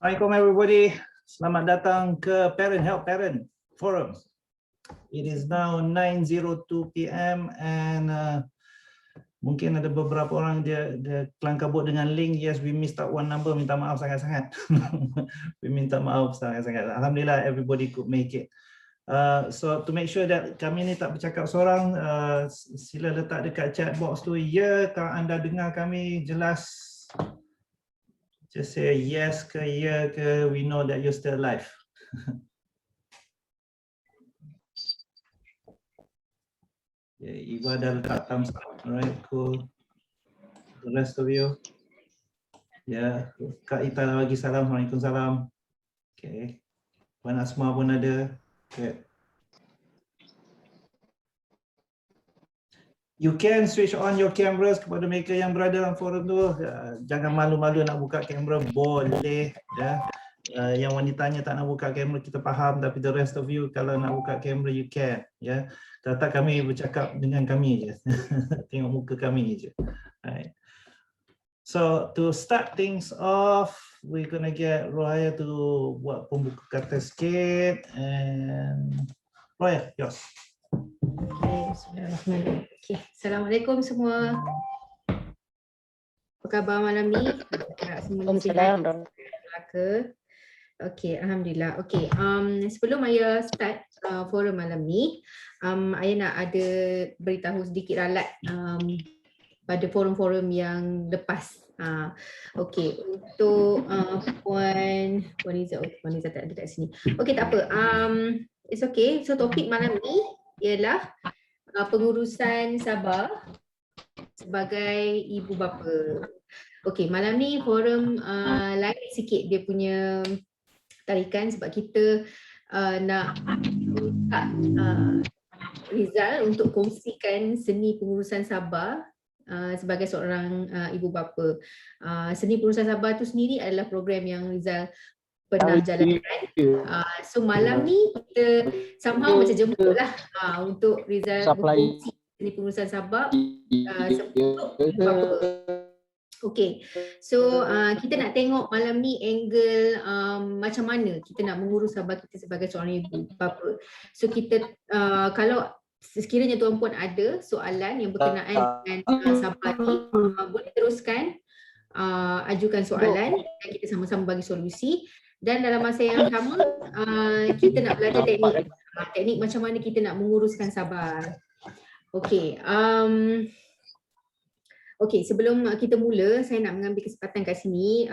Assalamualaikum everybody. Selamat datang ke Parent Help Parent Forum. It is now 9:02 PM and mungkin ada beberapa orang dia kelang kabut dengan link. Yes, we missed out one number. Minta maaf sangat-sangat. We minta maaf sangat-sangat. Alhamdulillah everybody could make it. So to make sure that kami ni tak bercakap seorang, sila letak dekat chat box tu, ya, kalau anda dengar kami jelas. Just say yes ke ya ke, we know that you're still alive. Yeah, Iva dah letak thumbs up. Alright, cool. The rest of you. Ya, yeah. Kak Ita dah bagi salam. Waalaikumsalam. Okay. Puan Asma pun ada. Okay. You can switch on your cameras kepada mereka yang berada dalam forum tu. Jangan malu-malu nak buka kamera, boleh. Ya. Yang wanitanya tak nak buka kamera, kita faham. Tapi the rest of you, kalau nak buka kamera, you can. Ya. Tak kami bercakap dengan kami je. Tengok muka kami je. Right. So to start things off, we're gonna get Rohaya to buat pembuka kata sikit. And Rohaya, yours. Okay, Assalamualaikum semua. Apa khabar malam ni? Semua sihat ke? Okay, Alhamdulillah. Okay, sebelum Ayah start forum malam ni, Ayah nak ada beritahu sedikit ralat pada forum-forum yang lepas. Okay, untuk Puan Izzah tak ada kat sini. Okay, tak apa. It's okay. So topik malam ni ialah pengurusan Sabah sebagai ibu bapa. Okey, malam ni forum lain sikit dia punya tarikan sebab kita nak minta Rizal untuk kongsikan seni pengurusan Sabah sebagai seorang ibu bapa. Seni pengurusan Sabah tu sendiri adalah program yang Rizal pernah jalankan. So malam ni kita somehow macam jemput lah untuk Rizal berkongsi seni pengurusan Sabah untuk bapa. Okay, so kita nak tengok malam ni angle macam mana kita nak mengurus Sabah kita sebagai seorang ibu bapa. So kita kalau sekiranya tuan-puan ada soalan yang berkenaan dengan Sabah ni, boleh teruskan ajukan soalan dan kita sama-sama bagi solusi. Dan dalam masa yang sama, kita nak belajar teknik macam mana kita nak menguruskan Sabah. Okey, sebelum kita mula, saya nak mengambil kesempatan kat sini.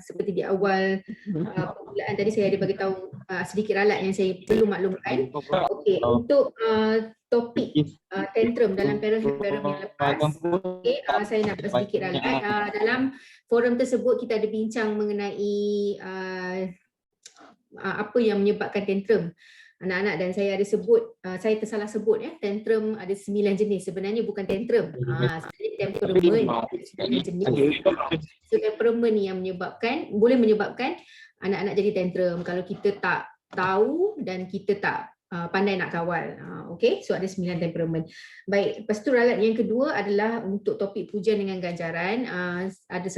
Seperti di awal permulaan tadi saya ada bagi tahu sedikit ralat yang saya perlu maklumkan. Okey, untuk topik tantrum dalam parent yang lepas, saya nak bagi sedikit ralat. Dalam forum tersebut kita ada bincang mengenai apa yang menyebabkan tantrum anak-anak, dan saya ada sebut, saya tersalah sebut tantrum ada 9 jenis. Sebenarnya bukan tantrum, sebenarnya temperament 9 jenis. So temperament ni yang boleh menyebabkan anak-anak jadi tantrum kalau kita tak tahu dan kita tak pandai nak kawal. Okay, so ada 9 temperament. Baik, lepas tu ralat yang kedua adalah untuk topik pujian dengan ganjaran. Ada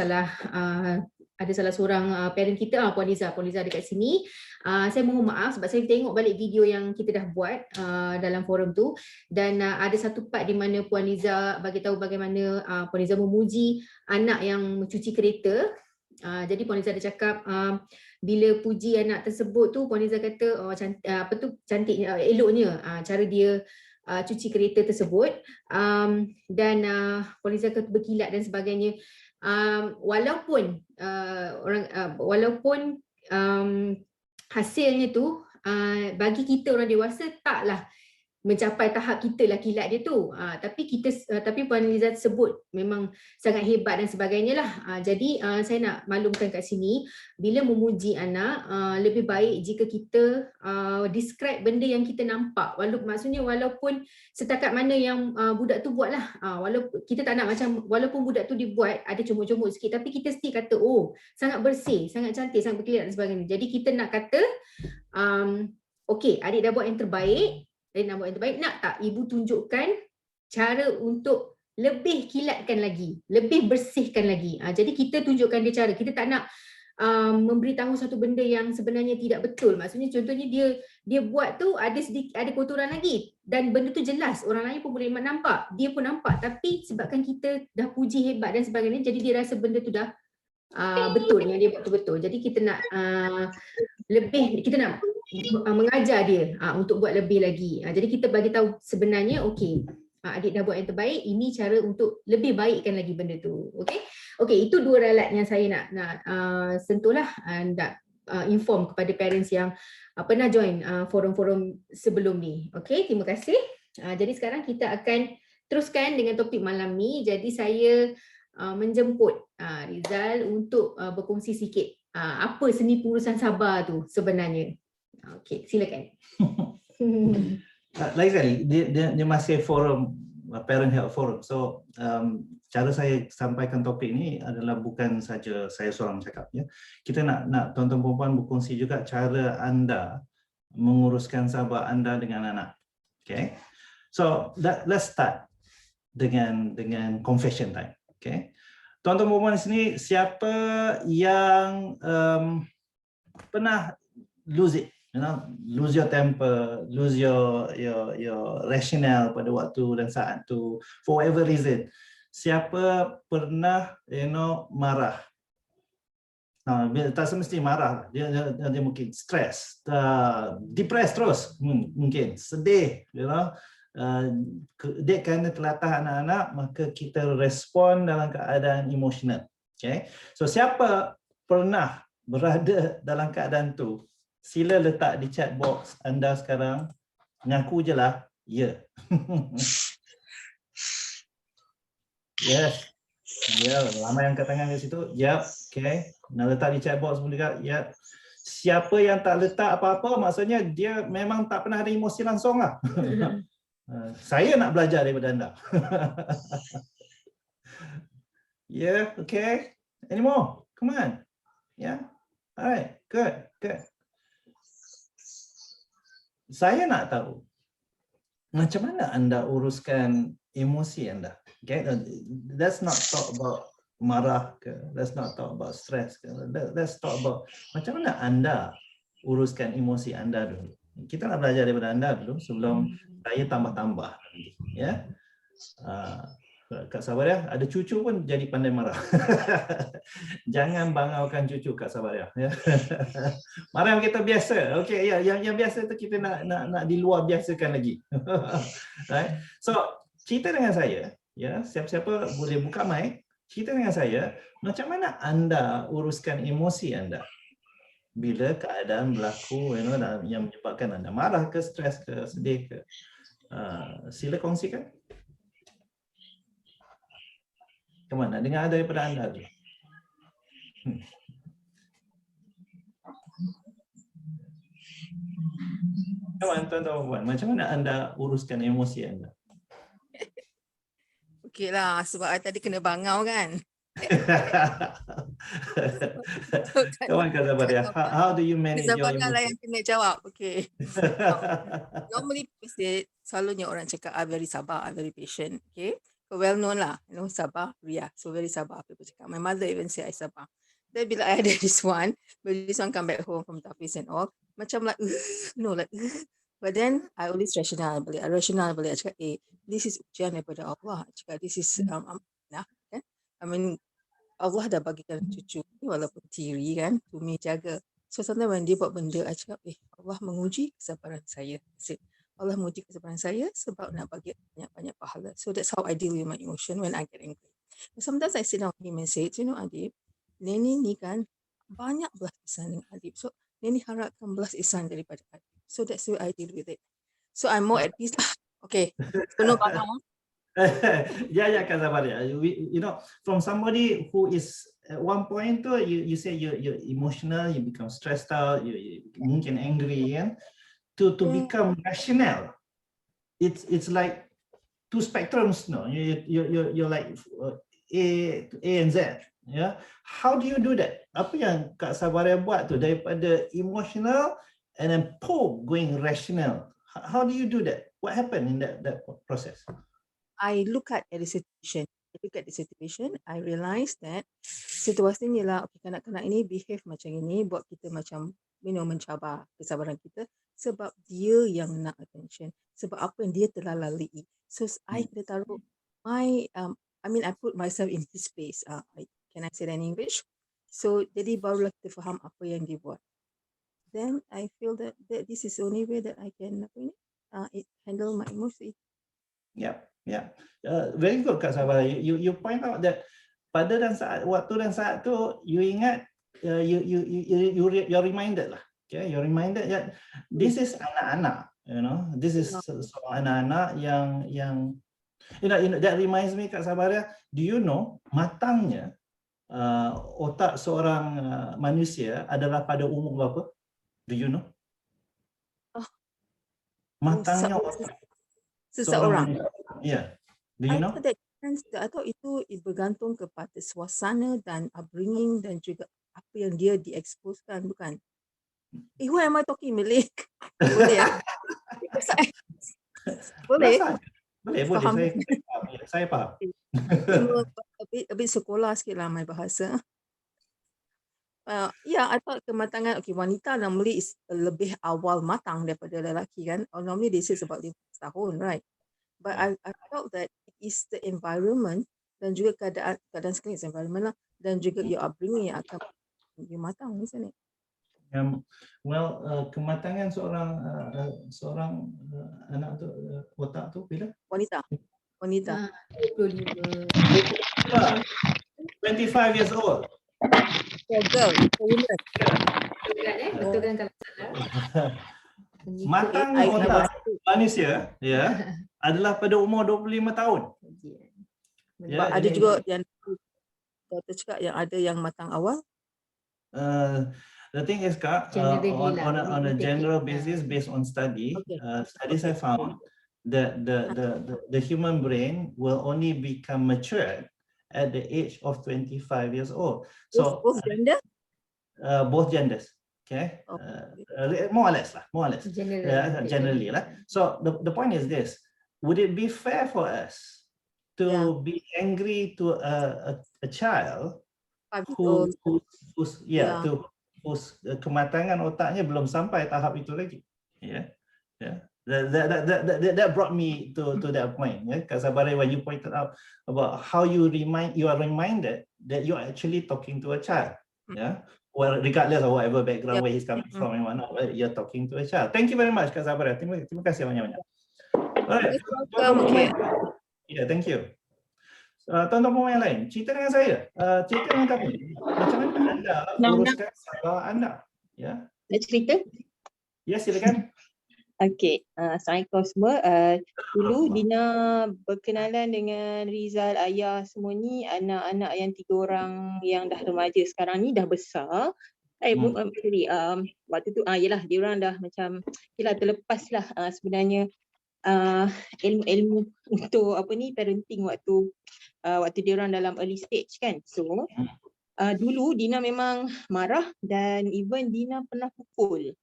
salah seorang parent kita, Puan Liza ada kat sini. Saya mohon maaf sebab saya tengok balik video yang kita dah buat dalam forum tu, dan ada satu part di mana Puan Liza bagi tahu bagaimana Puan Liza memuji anak yang mencuci kereta. Jadi Puan Liza ada cakap bila puji anak tersebut tu, Puan Liza kata cantik, eloknya cara dia cuci kereta tersebut, dan Puan Liza kata berkilat dan sebagainya. Walaupun hasilnya tu bagi kita orang dewasa taklah mencapai tahap kita lah kilat dia tu, tapi Puan Liza sebut memang sangat hebat dan sebagainya lah. Jadi saya nak maklumkan kat sini, bila memuji anak, lebih baik jika kita describe benda yang kita nampak, walaupun setakat mana yang budak tu buat lah. Walaupun kita tak nak macam, walaupun budak tu dibuat ada comot-comot sikit, tapi kita still kata oh sangat bersih, sangat cantik, sangat berkilat dan sebagainya. Jadi kita nak kata okey, adik dah buat yang terbaik. Nak tak ibu tunjukkan cara untuk lebih kilatkan lagi, lebih bersihkan lagi. Jadi kita tunjukkan dia cara. Kita tak nak memberitahu satu benda yang sebenarnya tidak betul. Maksudnya contohnya dia buat tu ada kotoran lagi dan benda tu jelas orang lain pun boleh nampak, dia pun nampak, tapi sebabkan kita dah puji hebat dan sebagainya, jadi dia rasa benda tu dah betul yang dia buat tu betul. Jadi kita nak kita nak mengajar dia untuk buat lebih lagi. Jadi kita bagi tahu sebenarnya okey, adik dah buat yang terbaik, ini cara untuk lebih baikkan lagi benda tu. Okey, itu dua ralat yang saya nak sentuhlah, nak inform kepada parents yang pernah join forum-forum sebelum ni. Okey, terima kasih. Jadi sekarang kita akan teruskan dengan topik malam ni. Jadi saya menjemput Rizal untuk berkongsi sikit apa seni pengurusan sabar tu sebenarnya. Okey, silakan. Lagi sekali, dia masih forum, Parent Health Forum. So cara saya sampaikan topik ni adalah bukan saja saya seorang cakap, ya. Kita nak tuan-tuan perempuan berkongsi juga cara anda menguruskan sabar anda dengan anak. Okay, so let's start dengan confession time. Okay, tuan-tuan perempuan di sini, siapa yang pernah lose it? Lose your temper, lose your rationale pada waktu dan saat tu, for whatever reason. Siapa pernah marah? Tak semesti marah, dia mungkin stres, depressed terus, mungkin sedih, dia kerana telatah anak-anak, maka kita respon dalam keadaan emosional. Okay, so siapa pernah berada dalam keadaan tu? Sila letak di chat box anda sekarang. Ngaku je lah, ya. Yes. Ya, ramai angkat tangan di situ. Yap, okay. Nak letak di chat box pun juga. Yap. Siapa yang tak letak apa-apa, maksudnya dia memang tak pernah ada emosi langsung lah. Saya nak belajar daripada anda. Yeah, okay. Any more? Come on. Yeah. Alright, good. Saya nak tahu macam mana anda uruskan emosi anda. Okay, let's not talk about marah ke, let's not talk about stress ke, let's talk about macam mana anda uruskan emosi anda dulu. Kita nak belajar daripada anda dulu sebelum saya tambah-tambah nanti, ya. Kak Sabaria, ada cucu pun jadi pandai marah. Jangan bangaukan cucu Kak Sabaria, ya. Marah kita biasa. Okey, ya, yang biasa tu kita nak di luar biasakan lagi. Right? So, cerita dengan saya, ya, siapa-siapa boleh buka mic, cerita dengan saya, macam mana anda uruskan emosi anda bila keadaan berlaku, yang menyebabkan anda marah ke, stres ke, sedih ke. Sila kongsikan. Come on, nak dengar daripada anda dulu. Come on, tuan-tuan, macam mana anda uruskan emosi anda? Okeylah, sebab I tadi kena bangau kan. Come on, Kak Sabaria, how do you manage your Sabarnya lah emosi? yang kena jawab. Okay. Normally, selalunya orang cakap I very sabar, I very patient. Okay. Well known lah, sabar, Ria. So very sabar, people cakap. My mother even say I sabar. Then bila I ada this one come back home from Tafiz and all, macam like, but then I always rational balik. I cakap, this is ujian daripada Allah. I cakap, this is kan? I mean, Allah dah bagikan cucu ni walaupun tiri kan, Tumi jaga. So sometimes when dia buat benda, I cakap, Allah menguji kesabaran saya. Allah menguji kesabaran saya sebab nak bagi banyak-banyak pahala. So that's how I deal with my emotion when I get angry. But sometimes I sit down with him and say, Adib, Neni ni kan banyak belas ihsan dengan Adib. So Neni harapkan belas ihsan daripada Adib. So that's the way I deal with it. So I'm more at peace lah. Okay. So no bangau. Yeah, Kak Sabaria. From somebody who is at one point, you say you're emotional, you become stressed out, you mungkin angry, kan? To become rational, it's like two spectrums, no? You're like A and Z, yeah. How do you do that? Apa yang Kak Sabaria buat tu daripada emotional and then going rational? How do you do that? What happened in that process? I look at the situation. I look at the situation, I realise that situasi ni lah, okay, kanak-kanak ini behave macam ini, buat kita macam mencabar kesabaran kita sebab dia yang nak attention, sebab apa yang dia telah lalui. So I kena taruh I put myself in his place. Can I say that in English? So jadi barulah kita faham apa yang dia buat. Then I feel that this is the only way that I can handle my emotion. Yeah. Very good Kak Sabara. You point out that pada dan saat waktu dan saat tu you ingat you're reminded lah. Okay, you're reminded that this is anak-anak, this is anak-anak yang that reminds me Kak Sabara, do you know matangnya otak seorang manusia adalah pada umur berapa? Do you know? Matangnya otak Seseorang. Yeah. Do you know? I thought itu bergantung kepada suasana dan upbringing dan juga apa yang dia dieksposkan, bukan? Why am I talking Malay? Boleh ya? Boleh. Boleh. Saya faham. A bit sekolah sikit lah my bahasa. I thought kematangan, wanita normally is lebih awal matang daripada lelaki kan. Normally they say about 15 tahun, right? But I felt that it is the environment dan juga keadaan sekalian environment lah, dan juga your upbringing yang akan lebih matang, isn't it? Kematangan seorang anak tu otak tu bila? Wanita. 25. 25 years old. For girl, for women. Betul kan kalau salah? Matang otak manusia adalah pada umur 25 tahun. Ada juga yang doktor cakap yang ada yang matang awal. The thing is, Kak, on a general basis, based on studies I found that the human brain will only become mature at the age of 25 years old. So both gender? Both genders. Okay, more or less. Generally lah. So the point is this: would it be fair for us to be angry to a child whose kematangan otaknya belum sampai tahap itu lagi? That brought me to that point. Kak Sabara, when you pointed out about how you are reminded that you are actually talking to a child. Well, regardless of whatever background where he's coming from and whatnot, you're talking to a child. Thank you very much, Kak Sabara. Terima kasih banyak-banyak. Alright. Thank you. Tuan-tuan pemain yang lain, cerita dengan saya. Cerita dengan kami. Macam mana anda uruskan sabar anda? Nak cerita? Ya, silakan. Okey, Assalamualaikum semua. Dulu Dina berkenalan dengan Rizal, ayah semua ni, anak-anak yang 3 orang yang dah remaja sekarang ni dah besar. Waktu tu yelah dia orang dah macam terlepas lah sebenarnya ilmu untuk parenting waktu dia orang dalam early stage kan. So dulu Dina memang marah dan even Dina pernah pukul.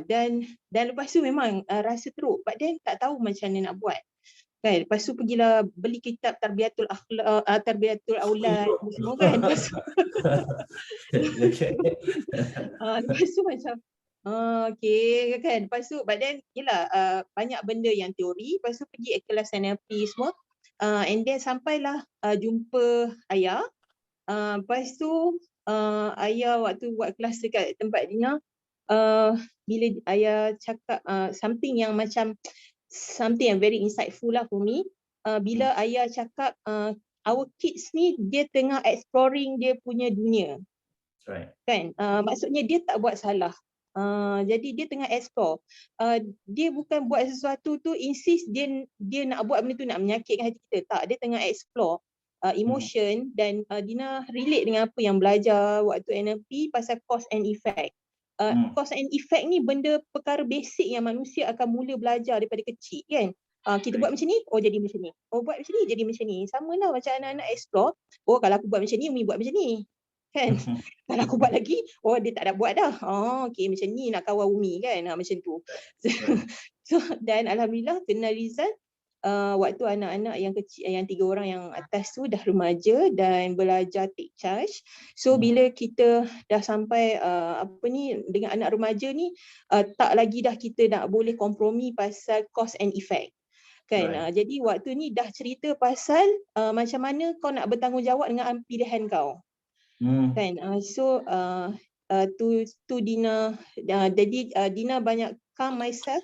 Dan lepas tu memang rasa teruk, but then tak tahu macam mana nak buat kan. Lepas tu pergilah beli kitab Tarbiyatul Akhlaq, Tarbiyatul Aulad semua kan. Lepas tu macam okay kan. Lepas tu but then banyak benda yang teori. Lepas tu pergi kelas NLP semua, and then sampailah jumpa ayah. Lepas tu ayah waktu buat kelas dekat tempat Dina, bila ayah cakap something yang very insightful lah for me, bila ayah cakap our kids ni dia tengah exploring dia punya dunia. Right. Kan, maksudnya dia tak buat salah. Jadi dia tengah explore. Dia bukan buat sesuatu tu insist dia nak buat benda tu nak menyakitkan hati kita. Tak, dia tengah explore emotion. Dan Dina relate dengan apa yang belajar waktu NLP pasal cause and effect. Cause and effect ni perkara basic yang manusia akan mula belajar daripada kecil kan. Kita buat macam ni, jadi macam ni. Buat macam ni, jadi macam ni. Sama lah macam anak-anak explore. Kalau aku buat macam ni, Umi buat macam ni. Kan? Kalau aku buat lagi, dia tak ada buat dah. Okay, macam ni nak kawal Umi kan. Macam tu. So, dan Alhamdulillah kenal Rizal, waktu anak-anak yang kecil, yang 3 orang yang atas tu dah remaja dan belajar take charge. So bila kita dah sampai dengan anak remaja ni, tak lagi dah kita nak boleh kompromi pasal cause and effect. Kan? Right. Jadi waktu ni dah cerita pasal macam mana kau nak bertanggungjawab dengan pilihan kau. Kan? So tu Dina, jadi Dina banyak calm myself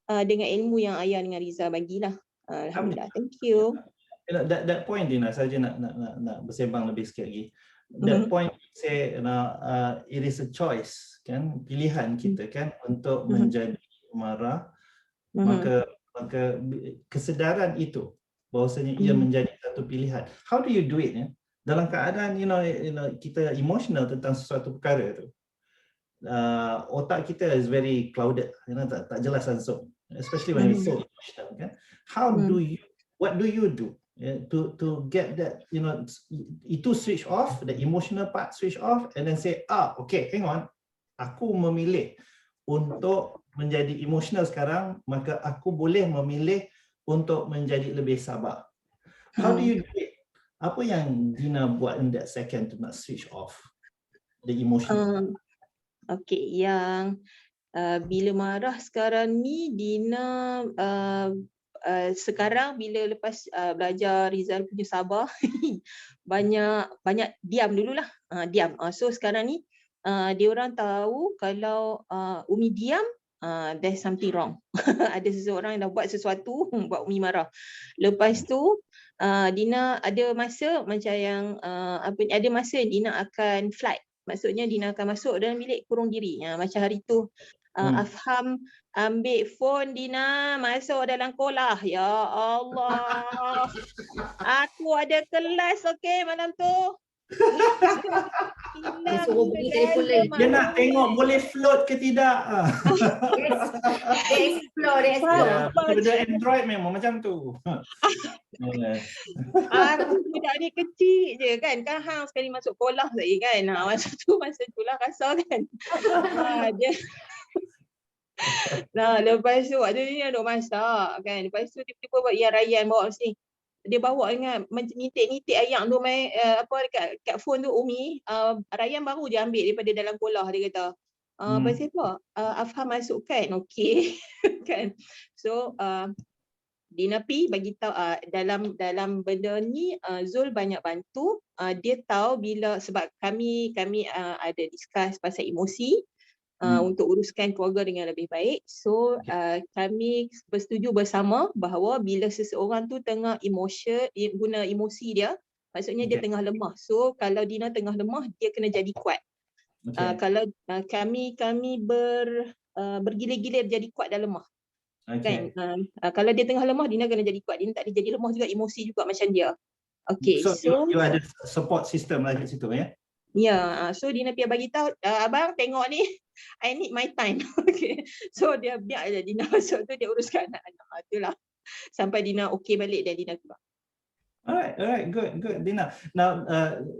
dengan ilmu yang ayah dengan Riza bagilah. Alhamdulillah. Thank you. That point Dina, saja nak bersembang lebih sikit lagi. That point say it is a choice, kan, pilihan kita kan untuk menjadi marah. Maka kesedaran itu bahawasanya ia menjadi satu pilihan. How do you do it ya? Dalam keadaan kita emotional tentang sesuatu perkara tu. Otak kita is very clouded, tak jelas langsung, especially when it's so emotional kan. What do you do to get that itu switch off, the emotional part switch off, and then say okay, hang on, aku memilih untuk menjadi emotional sekarang, maka aku boleh memilih untuk menjadi lebih sabar. How do you do it? Apa yang Dina buat in that second to not switch off the emotion? Okay, yang bila marah sekarang ni, Dina sekarang bila lepas belajar Rizal punya sabar, banyak diam dululah, diam. So sekarang ni dia orang tahu kalau Umi diam, there's something wrong. Ada seseorang yang dah buat sesuatu buat Umi marah. Lepas tu Dina ada masa macam yang ada masa Dina akan flight. Maksudnya Dina akan masuk dalam bilik kurung diri. Macam hari tu Afham ambil phone Dina masuk dalam kolah. Ya Allah. Aku ada kelas okey malam tu. Dia suruh beli telefon lain. Dia nak tengok boleh float ke tidak. Dia explore. Benda Android memang macam tu. Aku budak ni kecil je kan. Kan hang sekali masuk kolah lagi kan. Masa tu lah rasa kan. Dia lepas tu waktu ni dia duk masak kan. Lepas tu tiba-tiba buat yang Rayyan bawa sini. Dia bawa dengan nitik-nitik ayam tu main dekat phone tu Umi. Rayyan baru je ambil daripada dalam kolah, dia kata. Pasal apa? Afham masukkan. Okey. Kan. So Dina P bagi tahu dalam benda ni Zul banyak bantu. Dia tahu bila, sebab kami ada discuss pasal emosi. Untuk uruskan keluarga dengan lebih baik. So kami bersetuju bersama bahawa bila seseorang tu tengah guna emosi dia, maksudnya dia tengah lemah. So kalau Dina tengah lemah, dia kena jadi kuat. Kalau kami bergilir-gilir jadi kuat dan lemah. Kan? Kalau dia tengah lemah, Dina kena jadi kuat. Dina tak dia jadi lemah juga, emosi juga macam dia. Okay, so you ada support system lah kat situ ya? Ya, so Dina Pia bagi tahu, abang tengok ni, I need my time. Okay. So dia biar je Dina masuk tu, dia uruskan anak-anak. Itulah. Sampai Dina okey balik dan Dina keluar. Alright, good, Dina. Now,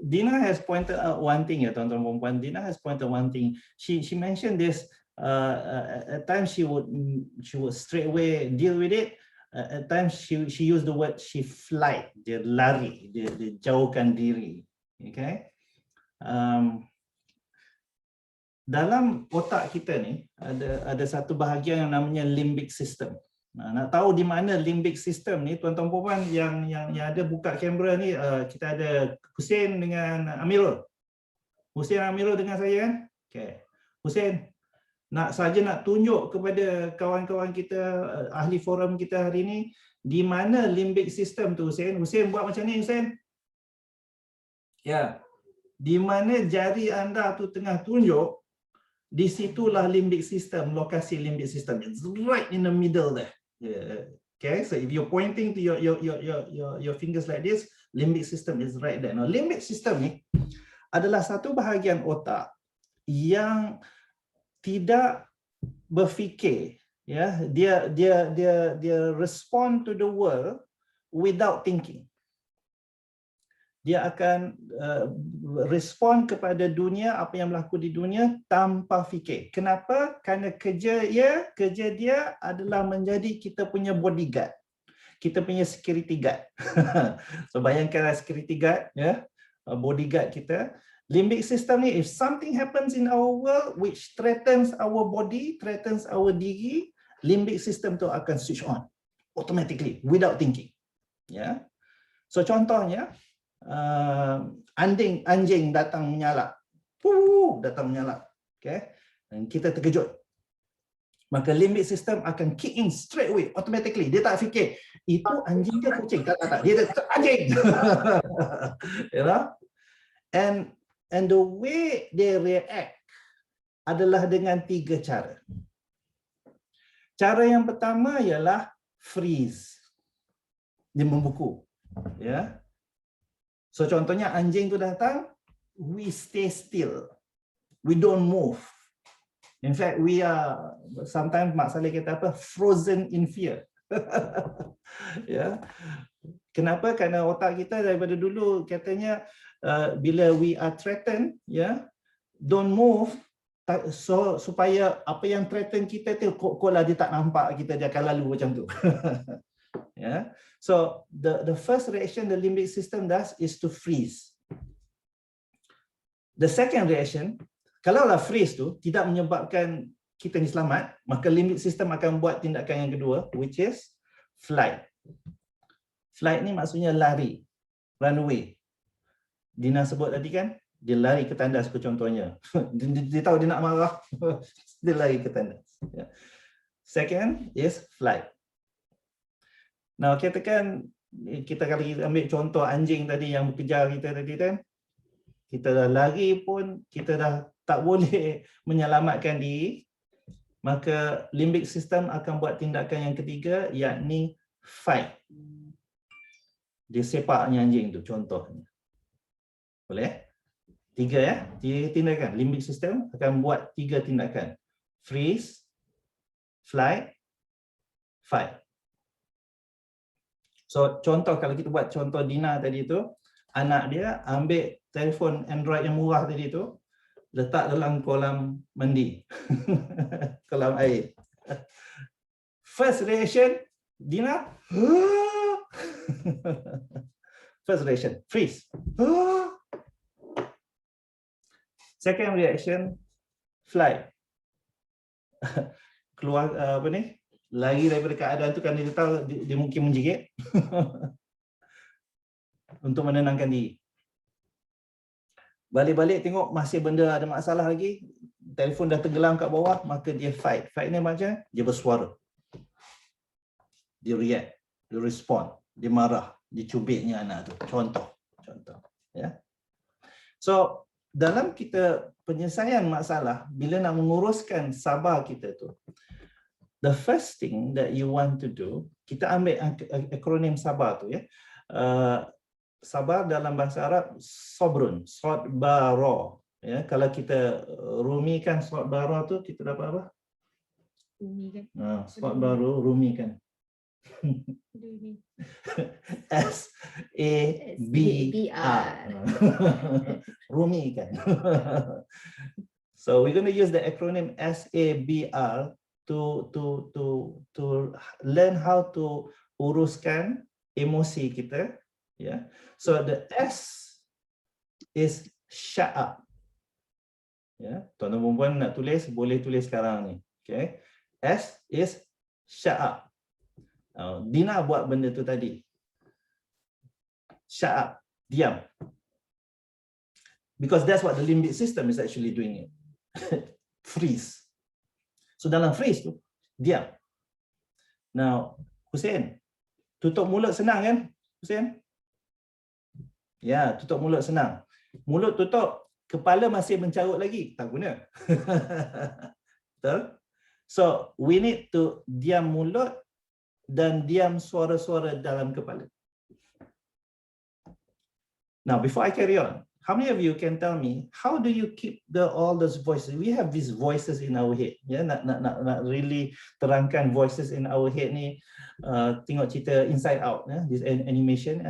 Dina has pointed out one thing ya, tuan-tuan perempuan. Dina has pointed one thing. She mentioned this. At times she would straight away deal with it. At times she used the word she flight. Dia lari, dia jauhkan diri. Okay. Dalam otak kita ni ada satu bahagian yang namanya limbic system. Nak tahu di mana limbic system ni, tuan-tuan puan yang ada buka kamera ni, kita ada Hussein dengan Amirul. Hussein Amirul dengan saya kan? Okay. Hussein nak tunjuk kepada kawan-kawan kita, ahli forum kita hari ni, di mana limbic system tu Hussein? Hussein buat macam ni Hussein. Ya. Di mana jari anda tu tengah tunjuk, di situlah limbic system, lokasi limbic system. It's right in the middle there. Yeah. Okay, so if you're pointing to your fingers like this, limbic system is right there. Now, limbic system ni adalah satu bahagian otak yang tidak berfikir, ya. Dia respond to the world without thinking. Dia akan respon kepada dunia, apa yang berlaku di dunia tanpa fikir. Kenapa? Kerana kerja dia adalah menjadi kita punya bodyguard. kita punya security guard. So bayangkanlah security guard, ya, bodyguard kita. Limbic system ni, if something happens in our world which threatens our body, threatens our diri, limbic system tu akan switch on automatically without thinking. Ya. So contohnya, anjing datang menyalak. Datang menyalak. Okay. Dan kita terkejut. Maka limbic system akan kick in straight away, automatically. Dia tak fikir, itu anjing ke kucing? Tak. Dia anjing. You know? And the way they react adalah dengan 3 cara. Cara yang pertama ialah freeze. Dia membeku. Ya. So contohnya anjing tu datang, we stay still. We don't move. In fact, we are sometimes Mak Saleh kata apa? Frozen in fear. Ya. Kenapa? Kerana otak kita daripada dulu katanya bila we are threatened, ya, don't move, so supaya apa yang threaten kita tu kalau dia tak nampak kita, dia akan lalu macam tu. Yeah. So the first reaction the limbic system does is to freeze. The second reaction, kalaulah freeze tu tidak menyebabkan kita ni selamat, maka limbic system akan buat tindakan yang kedua, which is flight. Flight ni maksudnya lari, run away. Dina sebut tadi kan, dia lari ke tandas contohnya. Dia tahu dia nak marah, dia lari ke tandas. Second is flight. Now katakan kita kalau kita ambil contoh anjing tadi yang berkejar kita tadi kan, kita dah lari pun kita dah tak boleh menyelamatkan diri, maka limbic system akan buat tindakan yang ketiga, yakni fight. Dia sepaknya anjing tu contohnya. Boleh? 3 ya, 3 tindakan. Limbic system akan buat 3 tindakan. Freeze, flight, fight. So contoh kalau kita buat contoh Dina tadi tu, anak dia ambil telefon Android yang murah tadi tu, letak dalam kolam mandi. Kolam air. First reaction, Dina. First reaction, freeze. Second reaction, flight. Keluar apa ni? Lari daripada keadaan tu kerana dia tahu dia mungkin menjerit. Untuk menenangkan diri. Balik-balik tengok masih benda ada masalah lagi, telefon dah tenggelam kat bawah, maka dia fight. Fight ni macam dia bersuara. Dia react, dia respond, dia marah, dia cubitnya anak tu. Contoh. Ya. So dalam kita penyelesaian masalah, bila nak menguruskan sabar kita tu, the first thing that you want to do, kita ambil akronim sabar tu ya. Sabar dalam bahasa Arab sabrun, sabara. Ya, kalau kita rumikan sabara tu kita dapat apa? Rumikan. Sabaru rumikan. S-A-B-R. Rumikan. So we're going to use the acronym SABR to learn how to uruskan emosi kita. Yeah. So the S is shut up. Ya, tuan-tuan dan puan nak tulis boleh tulis sekarang ni. Okay. S is shut up. Dina buat benda tu tadi. Shut up, diam. Because that's what the limbic system is actually doing it. Freeze. So dalam freeze tu, diam. Now, Hussein, tutup mulut senang kan? Hussein? Ya, tutup mulut senang. Mulut tutup, kepala masih mencarut lagi, tak guna. Betul? So, we need to diam mulut dan diam suara-suara dalam kepala. Now, before I carry on, how many of you can tell me how do you keep all those voices? We have these voices in our head. Ya, nak really terangkan voices in our head ni. Tengok cerita Inside Out, ya, this animation.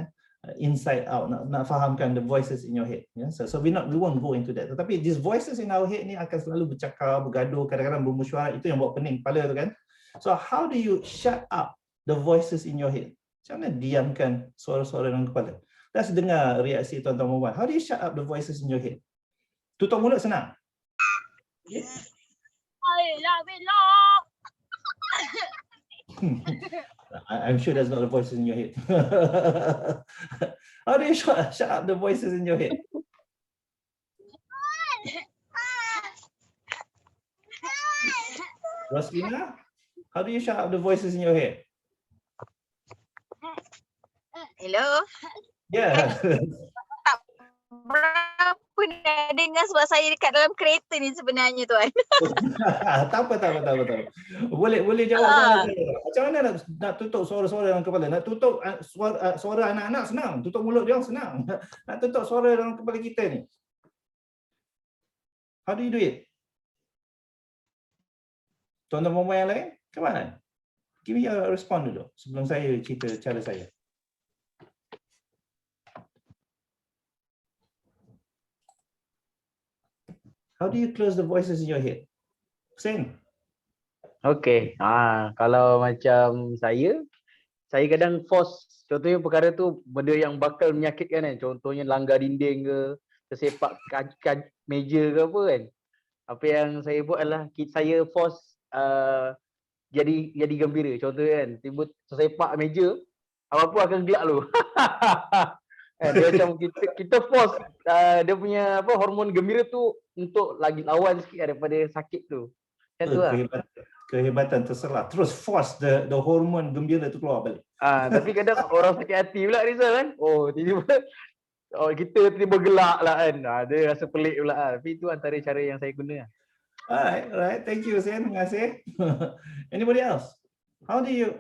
Inside Out, nak fahamkan the voices in your head. Yeah? So we won't go into that. Tetapi these voices in our head ni akan selalu bercakap, bergaduh, kadang-kadang bermesyuarat. Itu yang buat pening kepala tu kan. So how do you shut up the voices in your head? Macam mana diamkan suara-suara dalam kepala? Let's dengar reaksi tuan-tuan perempuan. How do you shut up the voices in your head? Tutup mulut senang. I'm sure that's not the voices in your head. How do you shut up the voices in your head? Roslina, how do you shut up the voices in your head? Hello. Yeah. Berapa dah dengar sebab saya dekat dalam kereta ni sebenarnya tuan. Tak apa. Boleh jawab soalan saya. Macam mana nak tutup suara-suara dalam kepala? Nak tutup suara anak-anak senang. Tutup mulut dia senang. Nak tutup suara dalam kepala kita ni. How do you do it? Tuan-tuan perempuan yang lain, come on. Give me a response dulu sebelum saya cerita cara saya. How do you close the voices in your head? Hussein? Okey, kalau macam saya kadang force, contohnya perkara tu benda yang bakal menyakitkan kan, contohnya langgar dinding ke, tersepak meja ke apa kan. Apa yang saya buat adalah saya force jadi gembira. Contohnya kan, tiba tersepak meja, apa-apa akan gelak lu. Dia macam kita force dia punya hormon gembira tu untuk lagi lawan sikit daripada sakit tu. Macam tu lah. Kehebatan terserah. Terus force the hormon gembira tu keluar balik. Tapi kadang orang sakit hati pula Rizal kan. Tiba-tiba kita tiba gelak lah kan. Dia rasa pelik pula lah. Tapi itu antara cara yang saya guna. Alright. Thank you, Hussein. Terima kasih. Anybody else? How do you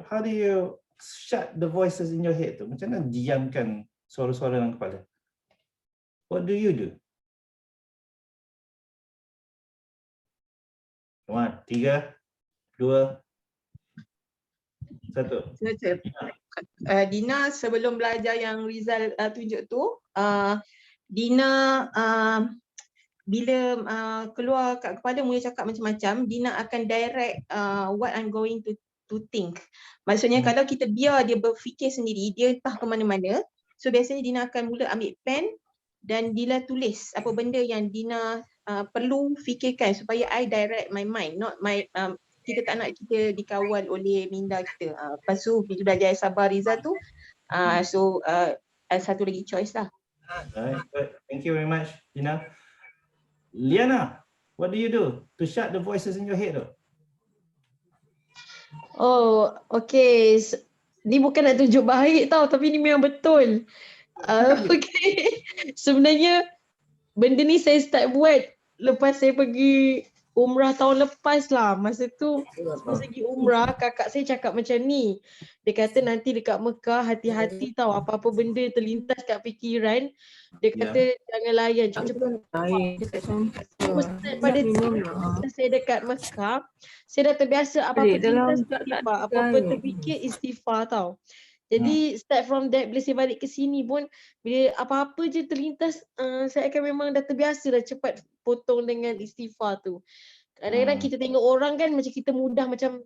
shut the voices in your head tu? Macam mana diamkan suara-suara dalam kepala? What do you do? Come on, 3, 2, 1. Dina sebelum belajar yang Rizal tunjuk tu, Dina bila keluar kat kepala mula cakap macam-macam, Dina akan direct what I'm going to think. Maksudnya kalau kita biar dia berfikir sendiri, dia entah ke mana-mana. So biasanya Dina akan mula ambil pen dan Dina tulis apa benda yang Dina perlu fikirkan supaya I direct my mind, not my kita tak nak kita dikawal oleh minda kita. Lepas tu bila belajar Sabar Riza tu, satu lagi choice lah. Alright, good. Thank you very much, Dina. Liana, what do you do to shut the voices in your head? Oh, okay. Ni bukan nak tunjuk baik tau, tapi ni memang betul. Okay. Sebenarnya benda ni saya start buat lepas saya pergi umrah tahun lepas lah. Masa tu masa pergi umrah, kakak saya cakap macam ni. Dia kata nanti dekat Mekah hati-hati tau, apa-apa benda terlintas kat fikiran. Dia kata jangan layan, cepat-cepat. Pada saya dekat Mekah, saya dah terbiasa apa-apa terlintas istighfar, apa-apa terfikir istighfar tau. Jadi start from that, bila saya balik ke sini pun, bila apa-apa je terlintas, saya akan memang dah terbiasa dah cepat potong dengan istighfar tu. Kadang-kadang kita tengok orang kan macam kita mudah macam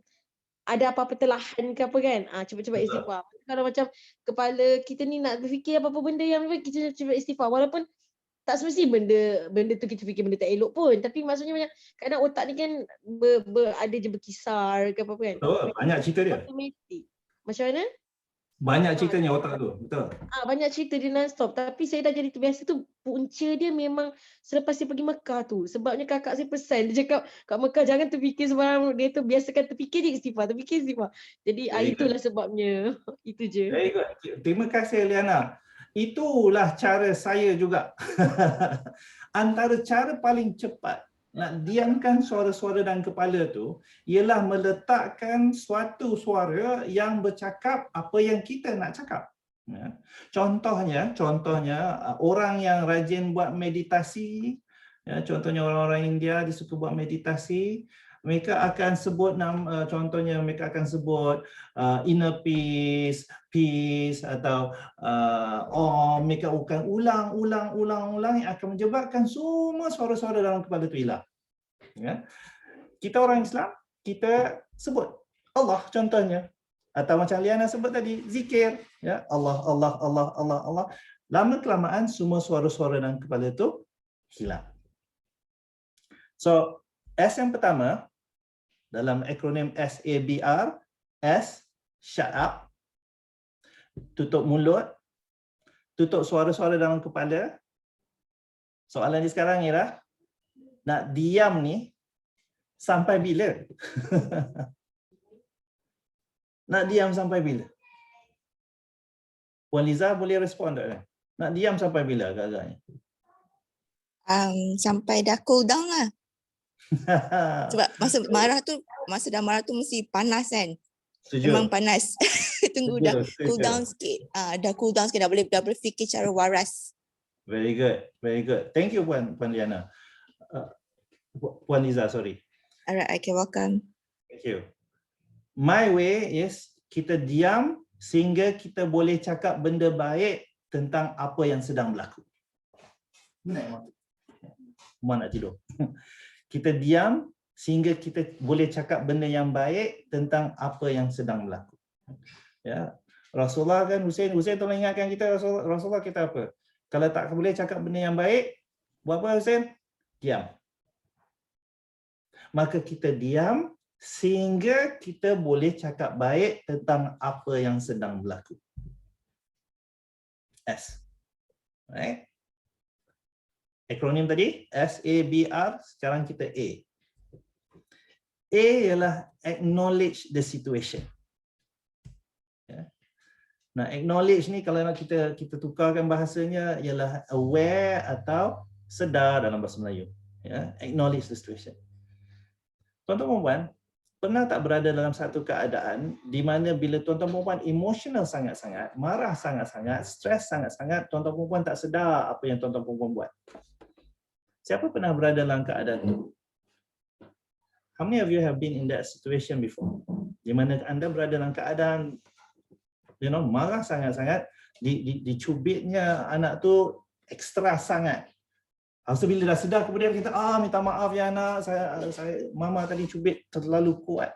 ada apa-apa terlahan ke apa kan, cepat-cepat istighfar. Kalau macam kepala kita ni nak berfikir apa-apa benda yang kita cepat istighfar, walaupun tak semesti benda tu kita fikir benda tak elok pun, tapi maksudnya macam kadang otak ni kan ada je berkisar ke apa-apa kan. Banyak cerita dia. Automatik. Macam mana? Banyak ceritanya otak tu, betul. Banyak cerita dia non-stop, tapi saya dah jadi terbiasa tu. Punca dia memang selepas saya pergi Mekah tu. Sebabnya kakak saya pesan, dia cakap kat Mekah jangan terfikir sembarang, dia tu biasakan terfikir je istighfar, terfikir istighfar. Jadi itulah sebabnya. Itu je. Very good. Terima kasih Liana. Itulah cara saya juga. Antara cara paling cepat nak diamkan suara-suara dalam kepala tu ialah meletakkan suatu suara yang bercakap apa yang kita nak cakap. Contohnya orang yang rajin buat meditasi, contohnya orang-orang India dia suka buat meditasi, mereka akan sebut contohnya mereka akan sebut inner peace atau mereka akan ulang yang akan menyebabkan semua suara-suara dalam kepala itu hilang. Kita orang Islam, kita sebut Allah contohnya. Atau macam Liana sebut tadi, zikir. Ya, Allah, Allah, Allah, Allah, Allah. Lama kelamaan semua suara-suara dalam kepala itu hilang. So, S yang pertama dalam akronim SABR, S, shut up, tutup mulut, tutup suara-suara dalam kepala. Soalan di sekarang ialah, nak diam ni sampai bila? Nak diam sampai bila? Puan Liza boleh respon tak? Nak diam sampai bila agak-agaknya? Sampai dah cool down lah. Sebab masa dah marah tu mesti panas kan. Setuju. Memang panas. Tunggu Setuju, dah cool setuju. down sikit. Dah cool down sikit, dah boleh fikir cara waras. Very good, very good. Thank you Puan Liana. Puan Liza, sorry. Alright, okay, welcome. Thank you. My way is kita diam sehingga kita boleh cakap benda baik tentang apa yang sedang berlaku. Mak nak tidur. Kita diam sehingga kita boleh cakap benda yang baik tentang apa yang sedang berlaku. Ya, Rasulullah kan Hussein tolong ingatkan kita, Rasulullah kita apa? Kalau tak boleh cakap benda yang baik, buat apa Hussein? Diam. Maka kita diam sehingga kita boleh cakap baik tentang apa yang sedang berlaku. S. Right? Akronim tadi SABR, sekarang kita A. A ialah acknowledge the situation. Ya. Nah, acknowledge ni kalau nak kita tukarkan bahasanya ialah aware atau sedar dalam bahasa Melayu. Ya, acknowledge the situation. Tuan-tuan dan puan, pernah tak berada dalam satu keadaan di mana bila tuan-tuan dan puan emosional sangat-sangat, marah sangat-sangat, stres sangat-sangat, tuan-tuan dan puan tak sedar apa yang tuan-tuan dan puan buat? Siapa pernah berada dalam keadaan itu? How many of you have been in that situation before? Di mana anda berada dalam keadaan marah sangat-sangat, dicubitnya anak tu ekstra sangat. So bila dah sedar kemudian kita minta maaf ya anak, saya mama tadi cubit terlalu kuat.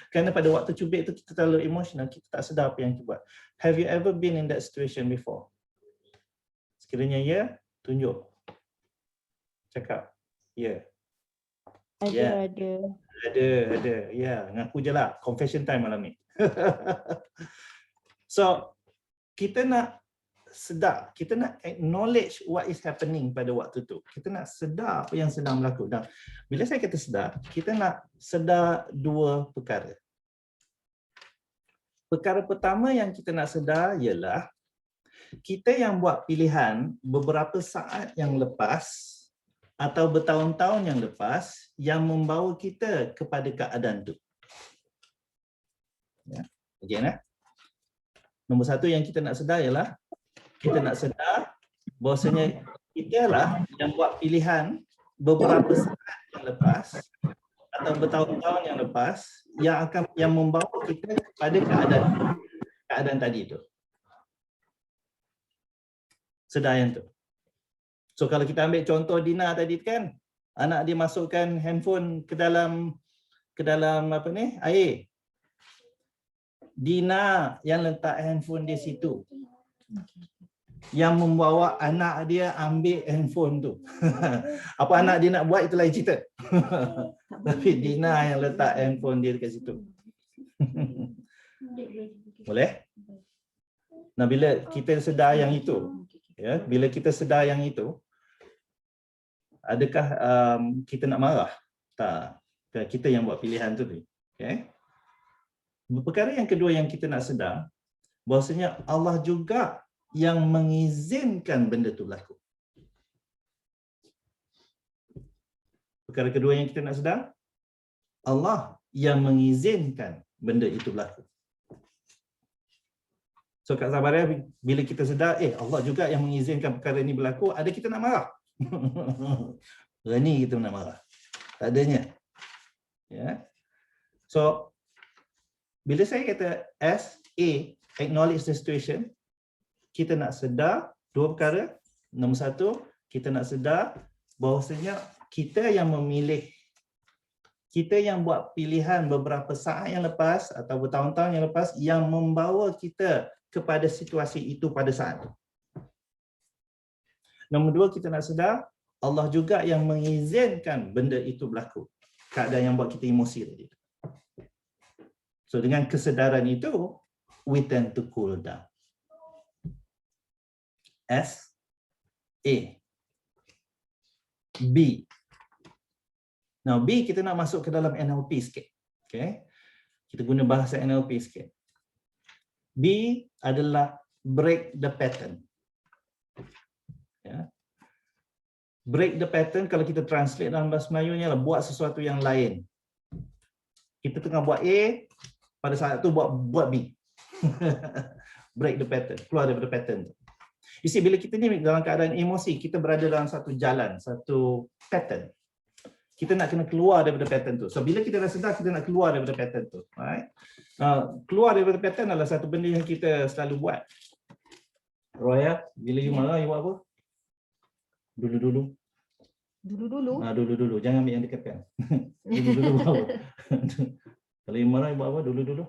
Kerana pada waktu cubit tu kita terlalu emosional, kita tak sedar apa yang kita buat. Have you ever been in that situation before? Sekiranya ya, tunjuk. Cakap. Ya. Ada. Ya, ngaku je lah. Confession time malam ni. So, kita nak sedar, kita nak acknowledge what is happening pada waktu tu. Kita nak sedar apa yang sedang berlaku. Dan bila saya kata sedar, kita nak sedar dua perkara. Perkara pertama yang kita nak sedar ialah kita yang buat pilihan beberapa saat yang lepas atau bertahun-tahun yang lepas yang membawa kita kepada keadaan itu. Ya, again, nombor satu yang kita nak sedar ialah kita nak sedar bahawasanya kita lah yang buat pilihan beberapa saat yang lepas atau bertahun-tahun yang lepas yang membawa kita kepada keadaan tadi itu. Sedar yang tu. So kalau kita ambil contoh Dina tadi kan, anak dia masukkan handphone ke dalam air. Dina yang letak handphone dia situ. Yang membawa anak dia ambil handphone tu. Apa anak dia nak buat itu lain cerita. Tapi Dina yang letak handphone dia dekat situ. Boleh? Nah, bila kita sedar yang itu, ya, bila kita sedar yang itu, adakah kita nak marah? Tak. Kita yang buat pilihan tu. Okay. Perkara yang kedua yang kita nak sedar, bahawasanya Allah juga yang mengizinkan benda itu berlaku. Perkara kedua yang kita nak sedar, Allah yang mengizinkan benda itu berlaku. So Kak Sabaria, bila kita sedar, Allah juga yang mengizinkan perkara ini berlaku, ada kita nak marah? Berani kita nak marah? Tak adanya. Ya. So, bila saya kata S, A, acknowledge the situation, kita nak sedar dua perkara. Nombor satu, kita nak sedar bahawasanya kita yang memilih kita yang buat pilihan beberapa saat yang lepas atau bertahun-tahun yang lepas yang membawa kita kepada situasi itu pada saat itu. Nombor dua, kita nak sedar Allah juga yang mengizinkan benda itu berlaku. Keadaan yang buat kita emosi tadi. So dengan kesedaran itu, we tend to cool down. S, A, B. Now B kita nak masuk ke dalam NLP sikit. Okay. Kita guna bahasa NLP sikit. B adalah break the pattern. Ya. Break the pattern kalau kita translate dalam bahasa Melayu ni adalah buat sesuatu yang lain. Kita tengah buat A, pada saat tu buat B. Break the pattern, keluar daripada pattern tu. You see, bila kita ni dalam keadaan emosi, kita berada dalam satu jalan, satu pattern. Kita nak kena keluar daripada pattern tu. So bila kita dah sedar, kita nak keluar daripada pattern tu. Right? Keluar daripada pattern adalah satu benda yang kita selalu buat. Roya, bila you marah, you buat apa? Dulu-dulu. Dulu-dulu. Dulu-dulu. Jangan ambil yang dekat kan. Dulu-dulu buat apa? Kalau you marah, you buat apa? Dulu-dulu.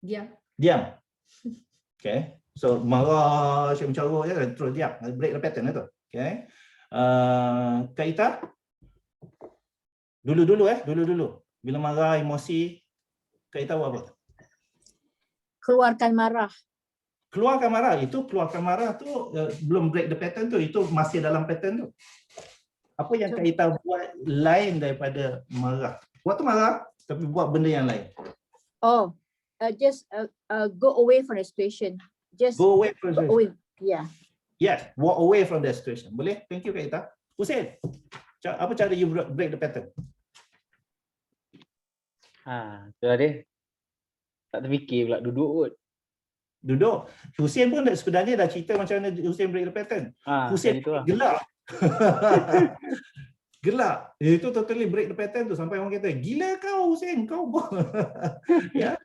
Diam. Diam. Okay. So marah, asyik mencarut je, terus diam. Break the pattern itu. Okay. Kak Ita? Dulu-dulu dulu-dulu. Bila marah, emosi, Kak Ita buat apa? Keluarkan marah. Keluarkan marah. Itu keluarkan marah tu belum break the pattern tu. Itu masih dalam pattern tu. Apa yang Kak Ita buat lain daripada marah? Waktu marah, tapi buat benda yang lain. Oh, just go away from the situation. Just Go away from the situation. Yeah. Yes, walk away from the situation. Boleh? Thank you, Kak Ita. Hussein, apa cara you break the pattern? Tu dia. Tak terfikir pula, duduk kot. Duduk. Hussein pun sebenarnya dah cerita macam mana Hussein break the pattern. Hussein itulah. gelak. Gelak. Itu totally break the pattern tu. Sampai orang kata, gila kau Hussein, kau buat. Ya,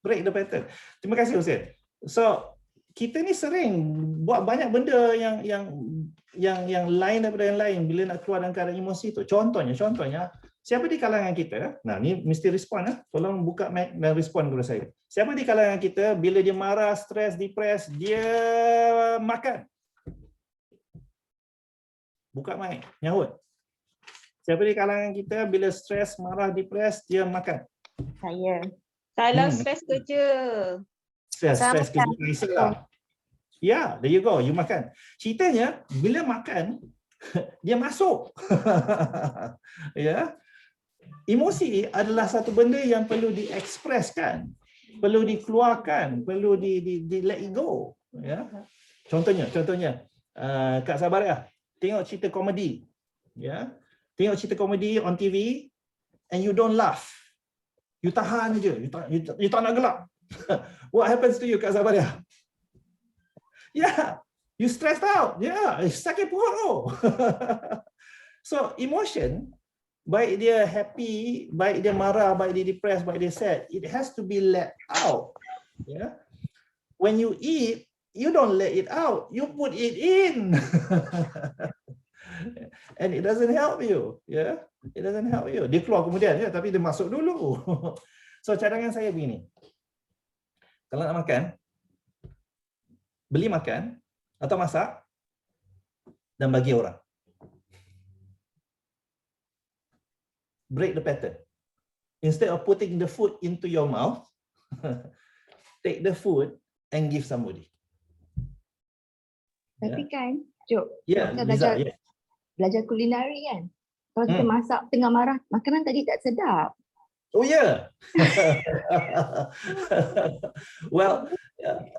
break the pattern. Terima kasih Hussein. So, kita ni sering buat banyak benda yang lain daripada yang lain bila nak keluar dalam keadaan emosi tu. Contohnya, siapa di kalangan kita, nah ni mesti respon tolong buka mic dan respon kepada saya. Siapa di kalangan kita bila dia marah, stres, depres, dia makan? Buka mic, nyahut. Siapa di kalangan kita bila stres, marah, depres, dia makan? Saya. Kalau stres kerja. Stres kerja. Ya, there you go, you makan. Ceritanya bila makan dia masuk. Ya. Emosi adalah satu benda yang perlu diekspreskan, perlu dikeluarkan, perlu di let it go. Ya. Contohnya Kak Sabaria tengok cerita komedi. Ya. Tengok cerita komedi on TV and you don't laugh. You tahan je, you tak nak gelak. What happens to you, Kak Sabaria? Yeah, you stressed out. Yeah, sakit perut tu. So emotion, baik dia happy, baik dia marah, baik dia depressed, baik dia sad, it has to be let out. Yeah. When you eat, you don't let it out, you put it in. And it doesn't help you. Yeah, it doesn't help you. Dia keluar kemudian ya, tapi dia masuk dulu. So cadangan saya begini. Kalau nak makan, beli makan atau masak dan bagi orang. Break the pattern. Instead of putting the food into your mouth, take the food and give somebody. Tapi kan, Jok, Ya, kita belajar kulinari kan. Kalau kita masak tengah marah, makanan tadi tak sedap. Oh ya. Well,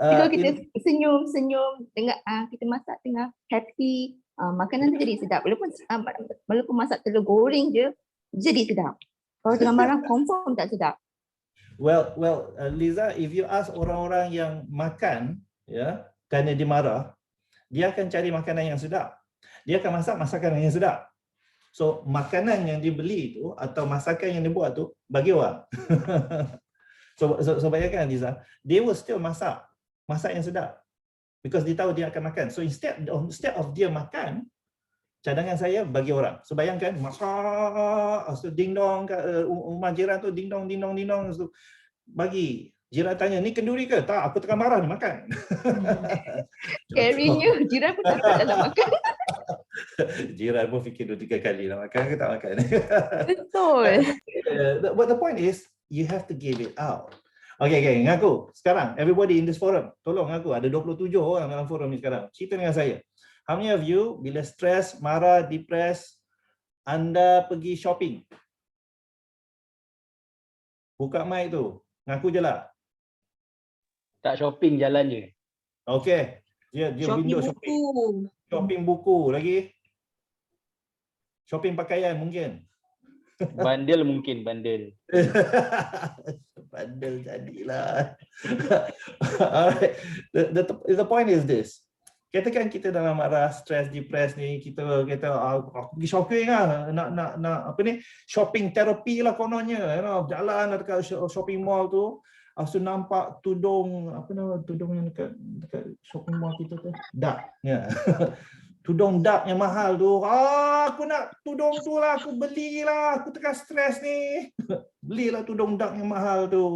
kalau kita senyum-senyum dengan kita masak tengah happy, makanan tu jadi sedap. Walaupun masak telur goreng je jadi sedap. Kalau tengah marah confirm tak sedap. Well, Liza, if you ask orang-orang yang makan ya kerana dia marah, dia akan cari makanan yang sedap. Dia akan masak masakan yang sedap. So makanan yang dibeli tu atau masakan yang dibuat tu bagi orang. so bayangkan Liza, they will still masak yang sedap because dia tahu dia akan makan. So instead of dia makan, cadangan saya bagi orang. So bayangkan masak, so ding dong kat rumah jiran tu, ding dong, so bagi. Jiran tanya, ni kenduri ke? Tak, aku tengah marah ni makan. Carry-nya jiran pun takut tak nak makan. Jiran pun fikir 2-3 kali nak makan ke tak makan. Betul. But the point is, you have to give it out. Okay, ngaku. Sekarang, everybody in this forum, tolong ngaku. Ada 27 orang dalam forum ni sekarang. Cerita dengan saya. How many of you, bila stres, marah, depressed, anda pergi shopping? Buka mic tu. Ngaku je lah. Tak shopping, jalan je. Okay. Dia window shopping. Shopping buku lagi. Shopping pakaian mungkin. Bandel mungkin, bandel. Bandel jadilah. Alright. The point is this. Katakan kita dalam marah, stress, depressed ni, kita aku pergi shopping lah, nak apa ni, shopping therapy lah kononnya, jalan dekat shopping mall tu, aku nampak tudung, apa nama tudung yang dekat shopping mall kita tu, dak, ya. Tudung dak yang mahal tu, aku nak tudung tu lah, aku belilah, aku tengah stres ni, belilah tudung dak yang mahal tu.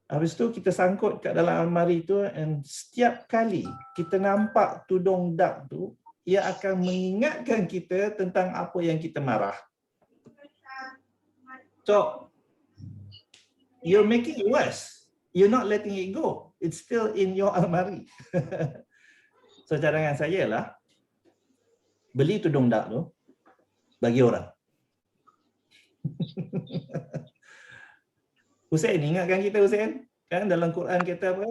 Habis tu kita sangkut kat dalam almari tu, and setiap kali kita nampak tudung dak tu, ia akan mengingatkan kita tentang apa yang kita marah. So, you're making it worse. You're not letting it go. It's still in your almari. So, cadangan saya lah, beli tudung dak tu, bagi orang. Hussein, ingatkan kita Hussein? Kan dalam Quran kata apa?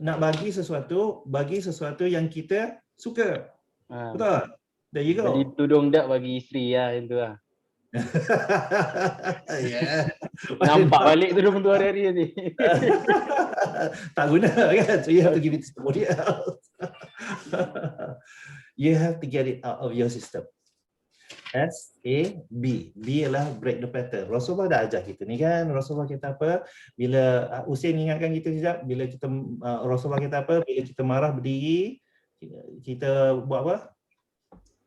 Nak bagi sesuatu yang kita suka. Betul? There you go. Beli tudung dak bagi isteri lah, yang tu lah. Yeah. Nampak balik tudung tu hari-hari ni. Tak guna kan? So you have to give it to somebody else. You have to get it out of your system. S-A-B. B ialah break the pattern. Rasulullah dah ajar kita ni kan. Rasulullah kata apa? Bila Hussein ingatkan kita sekejap. Bila kita Rasulullah kata apa? Bila kita marah berdiri, kita buat apa?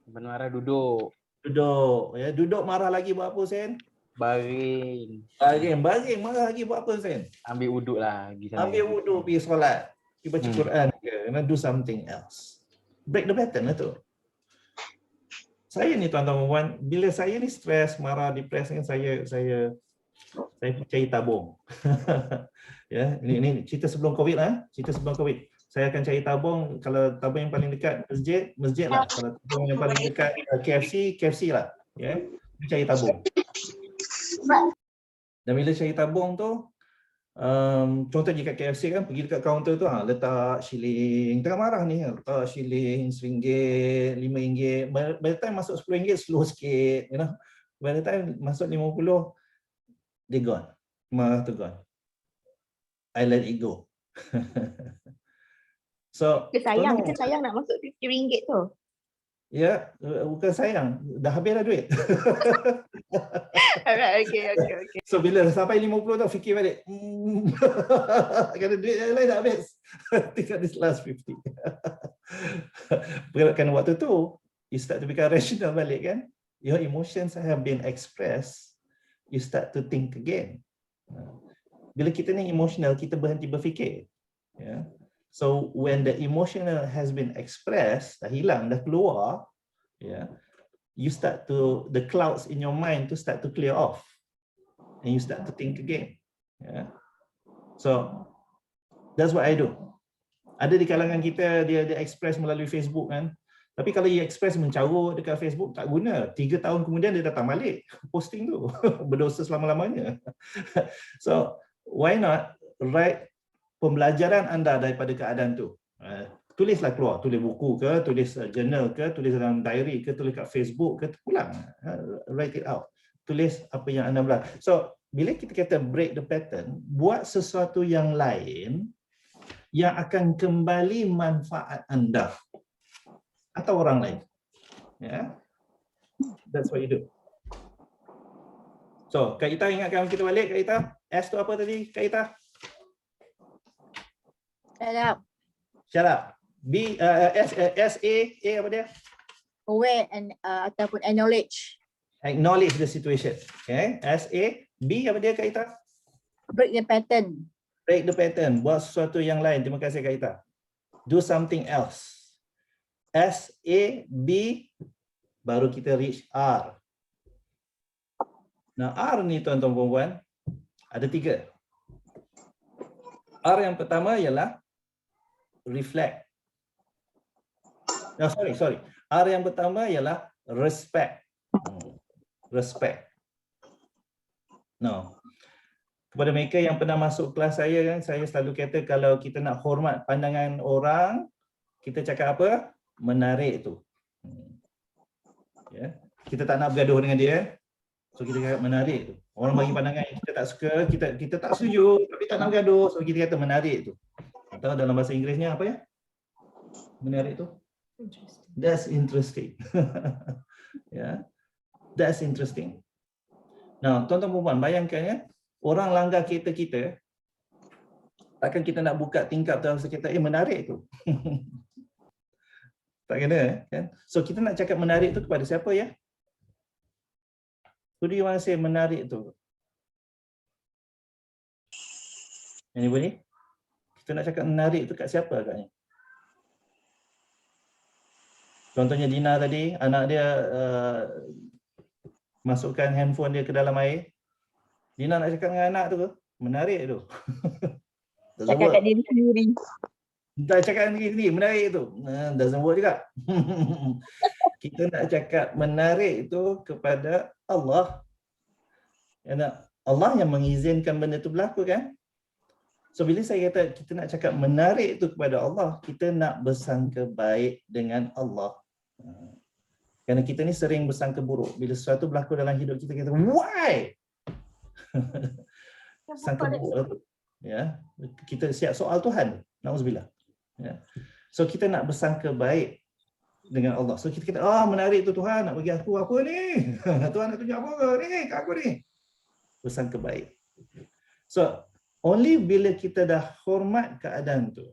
Marah duduk. Duduk. Ya, duduk marah lagi buat apa Hussein? Baring. Baring marah lagi buat apa Hussein? Ambil wuduk lah. Ambil wuduk, pergi solat. Pergi baca Quran ke. Do something else. Break the pattern lah tu. Saya ni tuan-tuan dan puan, bila saya ni stres, marah, depressed kan, saya cari tabung. Ya, ini cerita sebelum Covid lah, cerita sebelum Covid. Saya akan cari tabung, kalau tabung yang paling dekat masjid lah. Kalau tabung yang paling dekat KFC lah. Ya, cari tabung. Dan bila cari tabung tu, contohnya kat KFC kan, pergi dekat kaunter tu, letak shilling, tengah marah ni, letak shilling RM1, RM5, by the time masuk RM10 slow sikit, you know. By the time masuk RM50, they gone, marah tu gone. I let it go. So, Kita sayang nak masuk RM50 tu. Ya, bukan sayang, dah habis dah duit. Alright, okay. So bila sampai 50 tu fikir balik. Kerana duit yang lain dah habis. Tinggal this last 50. Kerana waktu tu, you start to become rational balik kan. Your emotions have been expressed. You start to think again. Bila kita ni emotional, kita berhenti berfikir. Yeah. So when the emotional has been expressed, dah hilang, dah keluar, yeah, you start to, the clouds in your mind to start to clear off. And you start to think again. Yeah. So that's what I do. Ada di kalangan kita, dia express melalui Facebook kan. Tapi kalau you express mencarut dekat Facebook, tak guna. 3 tahun kemudian dia datang balik posting tu. Berdosa selama-lamanya. So why not write pembelajaran anda daripada keadaan tu. Tulislah keluar, tulis buku ke, tulis journal ke, tulis dalam diary ke, tulis kat Facebook ke, ulang. Write it out. Tulis apa yang anda belajar. So, bila kita kata break the pattern, buat sesuatu yang lain yang akan kembali manfaat anda atau orang lain. Yeah. That's what you do. So, Kak Ita ingatkan kita balik, Kak Ita. S tu apa tadi, Kak Ita? Shut up. Shut up. B, S, A apa dia? aware and ataupun acknowledge. Acknowledge the situation. Okay. S-A. B apa dia Kak Ita? Break the pattern. Break the pattern. Buat sesuatu yang lain. Terima kasih Kak Ita. Do something else. S-A-B. Baru kita reach R. Nah, R ni tuan-tuan perempuan, ada 3. R yang pertama ialah reflect. No, sorry. R yang pertama ialah respect. Respect. No. Kepada mereka yang pernah masuk kelas saya kan, saya selalu kata kalau kita nak hormat pandangan orang, kita cakap apa? Menarik tu. Ya. Kita tak nak bergaduh dengan dia. So kita cakap menarik tu. Orang bagi pandangan yang kita tak suka, kita tak setuju, tapi tak nak bergaduh. So kita kata menarik tu. Atau dalam bahasa Inggerisnya apa ya? Menarik tu? That's interesting. Ya. That's interesting. Nah, tuan-tuan perempuan, bayangkan ya, orang langgar kereta kita, takkan kita nak buka tingkap dalam kereta, menarik tu. Tak kena kan? So kita nak cakap menarik tu kepada siapa ya? Who do you want to say menarik tu? Anybody? Kita nak cakap menarik tu kat siapa agaknya? Contohnya Dina tadi, anak dia masukkan handphone dia ke dalam air. Dina nak cakap dengan anak tu ke? Menarik tu. Cakap kat diri sendiri. Tak cakap dengan diri sendiri, menarik tu. Doesn't work juga. Kita nak cakap menarik tu kepada Allah. Allah yang mengizinkan benda tu berlaku kan? So bila saya kata kita nak cakap menarik tu kepada Allah, kita nak bersangka baik dengan Allah. Kerana kita ni sering bersangka buruk. Bila sesuatu berlaku dalam hidup kita, kita kata, why? Sangka buruk. Ya, kita siap soal Tuhan. Nauzubillah. Ya. So kita nak bersangka baik dengan Allah. So kita kata, menarik tu Tuhan nak bagi aku apa ni? Tuhan nak tunjuk apa ni kat aku ni? Bersangka baik. So only bila kita dah hormat keadaan tu,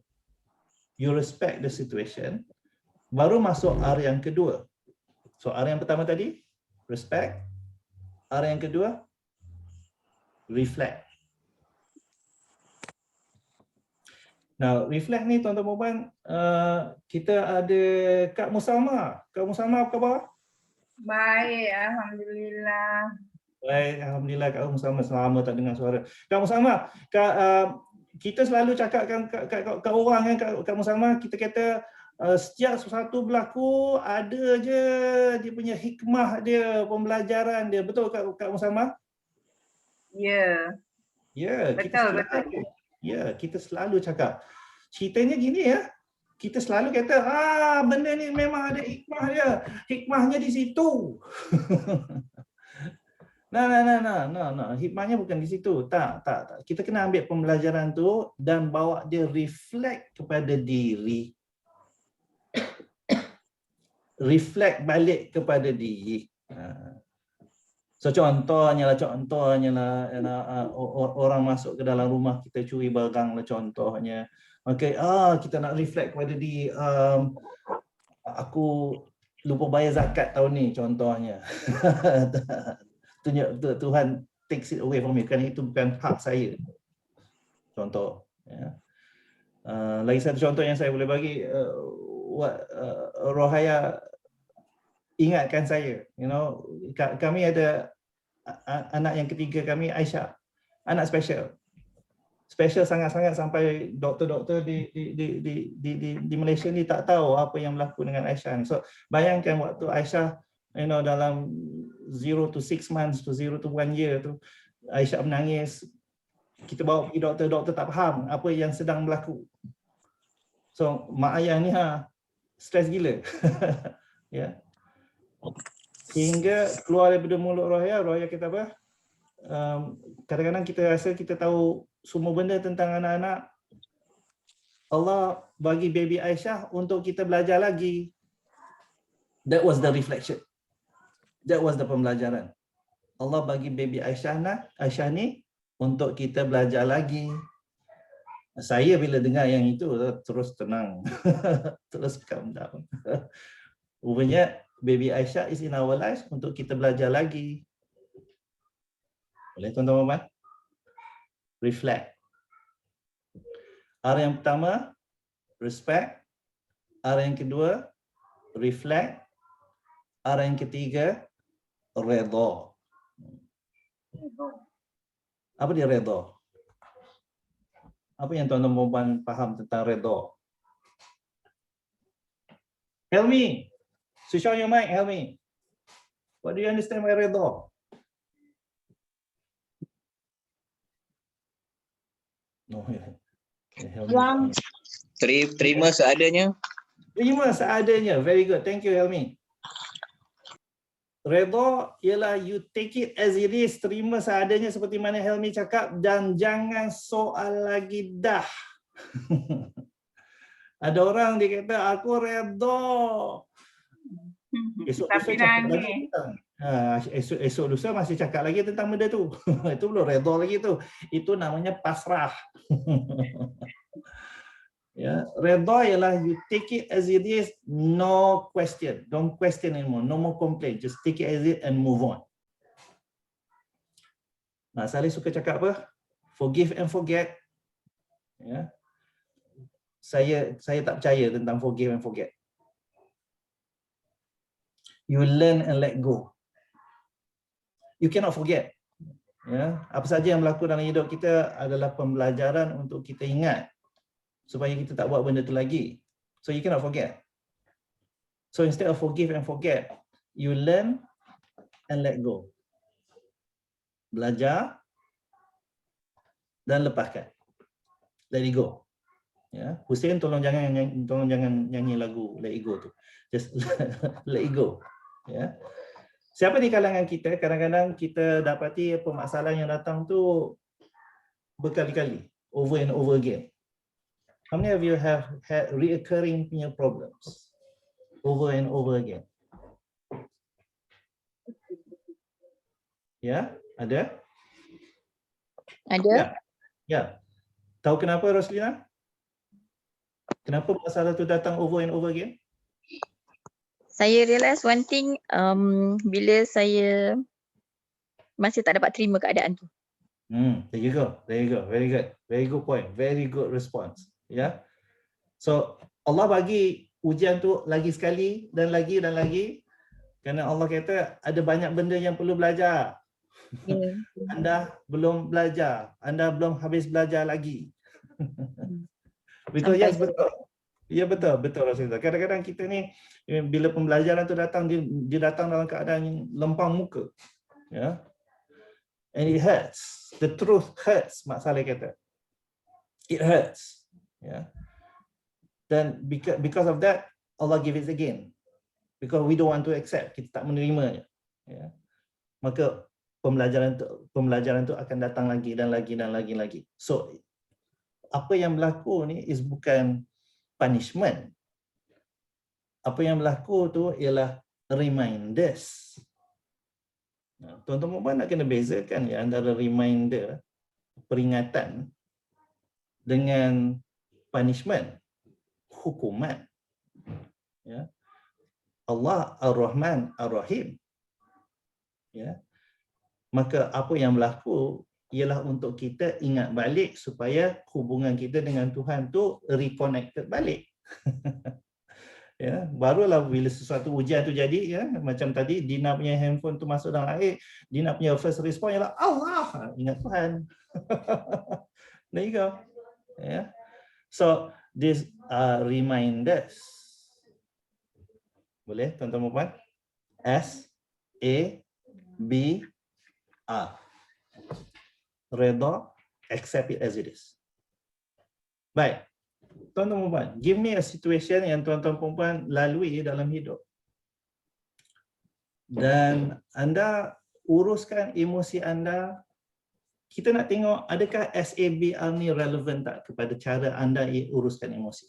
you respect the situation, baru masuk R yang kedua. So R yang pertama tadi, respect. R yang kedua, reflect. Now, reflect ni tuan-tuan puan, kita ada Kak Musamah. Kak Musamah apa khabar? Baik, alhamdulillah. Baik, alhamdulillah Kak Musamah, selama tak dengar suara. Kak Musamah, kita selalu cakapkan kat orang kan Kak Musamah, kita kata setiap sesuatu berlaku ada je dia punya hikmah dia, pembelajaran dia. Betul Kak Musamah? Ya. Ya, betul. Ya, kita selalu cakap. Ceritanya gini ya, kita selalu kata, benda ni memang ada hikmah dia. Hikmahnya di situ. Nah. Hikmahnya bukan di situ. Tak. Kita kena ambil pembelajaran tu dan bawa dia reflect kepada diri. Reflect balik kepada diri. So contohnya lah orang masuk ke dalam rumah kita curi barang lah contohnya. Okay, kita nak reflect kepada diri, aku lupa bayar zakat tahun ni contohnya. Tuhan takes it away from me, kerana itu bukan hak saya. Contoh. Ya. Lagi satu contoh yang saya boleh bagi, Rohaya ingatkan saya, kami ada anak yang ketiga kami, Aisyah, anak special sangat-sangat sampai doktor-doktor di Malaysia ni tak tahu apa yang berlaku dengan Aisyah ni. So bayangkan waktu Aisyah dalam 0 to 6 months to 0 to 1 year tu, Aisyah menangis, kita bawa pergi doktor tak faham apa yang sedang berlaku. So mak ayah ni stres gila. Ya. Sehingga keluar daripada mulut Rohaya kata apa? Kadang-kadang kita rasa kita tahu semua benda tentang anak-anak. Allah bagi baby Aisyah untuk kita belajar lagi. That was the reflection. That was the pembelajaran. Allah bagi baby Aisyah ni untuk kita belajar lagi. Saya bila dengar yang itu terus tenang. Terus calm down. Rupanya Baby Aisyah is in our lives untuk kita belajar lagi. Boleh tuan-tuan? Reflect. R yang pertama, respect. R yang kedua, reflect. R yang ketiga, redha. Apa dia redha? Apa yang tuan-tuan faham tentang redha? Helmi, switch on your mic, Helmi. What do you understand by redha? No, Helmi. Terima seadanya. Terima seadanya. Very good. Thank you, Helmi. Redha ialah you take it as it is, terima seadanya seperti mana Helmi cakap, dan jangan soal lagi dah. Ada orang dia kata aku redha. Esok lusa cakap lagi tentang esok lusa masih cakap lagi tentang benda tu. Itu belum redha lagi tu. Itu namanya pasrah. Ya, redha ialah you take it as it is, no question. Don't question anymore. No more complaint. Just take it as it and move on. Nah, Saleh suka cakap apa? Forgive and forget. Ya. Saya tak percaya tentang forgive and forget. You learn and let go. You cannot forget. Ya, apa saja yang berlaku dalam hidup kita adalah pembelajaran untuk kita ingat supaya kita tak buat benda tu lagi. So you cannot forget. So instead of forgive and forget, you learn and let go. Belajar dan lepaskan. Let it go. Ya, Hussein tolong jangan nyanyi lagu Let It Go tu. Just let it go. Ya. Siapa di kalangan kita kadang-kadang kita dapati permasalahan yang datang tu berkali-kali, over and over again. How many of you have had reoccurring punya problems over and over again? Ya, ada? Ada. Ya. Tahu kenapa, Roslina? Kenapa masalah tu datang over and over again? Saya realise one thing, bila saya masih tak dapat terima keadaan tu. There you go. There you go. Very good. Very good point. Very good response. Ya. So Allah bagi ujian tu lagi sekali dan lagi dan lagi. Kerana Allah kata ada banyak benda yang perlu belajar. Anda belum belajar. Anda belum habis belajar lagi. Betul, yes, betul. Ya, betul, betul Rasulullah. Kadang-kadang kita ni bila pembelajaran tu datang, dia datang dalam keadaan yang lempang muka. Ya. And it hurts. The truth hurts, Mak Saleh kata. It hurts. Ya. Dan because of that, Allah give it again. Because we don't want to accept, kita tak menerimanya. Ya. Maka pembelajaran tu akan datang lagi dan lagi dan lagi. So apa yang berlaku ni is bukan punishment. Apa yang berlaku tu ialah reminders. Tuan-tuan nak kena bezakan ya antara reminder, peringatan dengan punishment, hukuman. Ya. Allah Ar-Rahman Ar-Rahim. Ya. Maka apa yang berlaku ialah untuk kita ingat balik supaya hubungan kita dengan Tuhan tu reconnected balik. Ya, barulah bila sesuatu ujian tu jadi, ya, macam tadi Dina punya handphone tu masuk dalam air, Dina punya first response ialah Allah, ingat Tuhan. There you go. Ya. So these are reminders. Boleh tuan-tuan dan puan? S A B R. Redha, accept it as it is. Baik. Tuan-tuan dan puan, give me a situation yang tuan-tuan dan puan lalui dalam hidup. Dan anda uruskan emosi anda. Kita nak tengok adakah SABR ni relevan tak kepada cara anda uruskan emosi.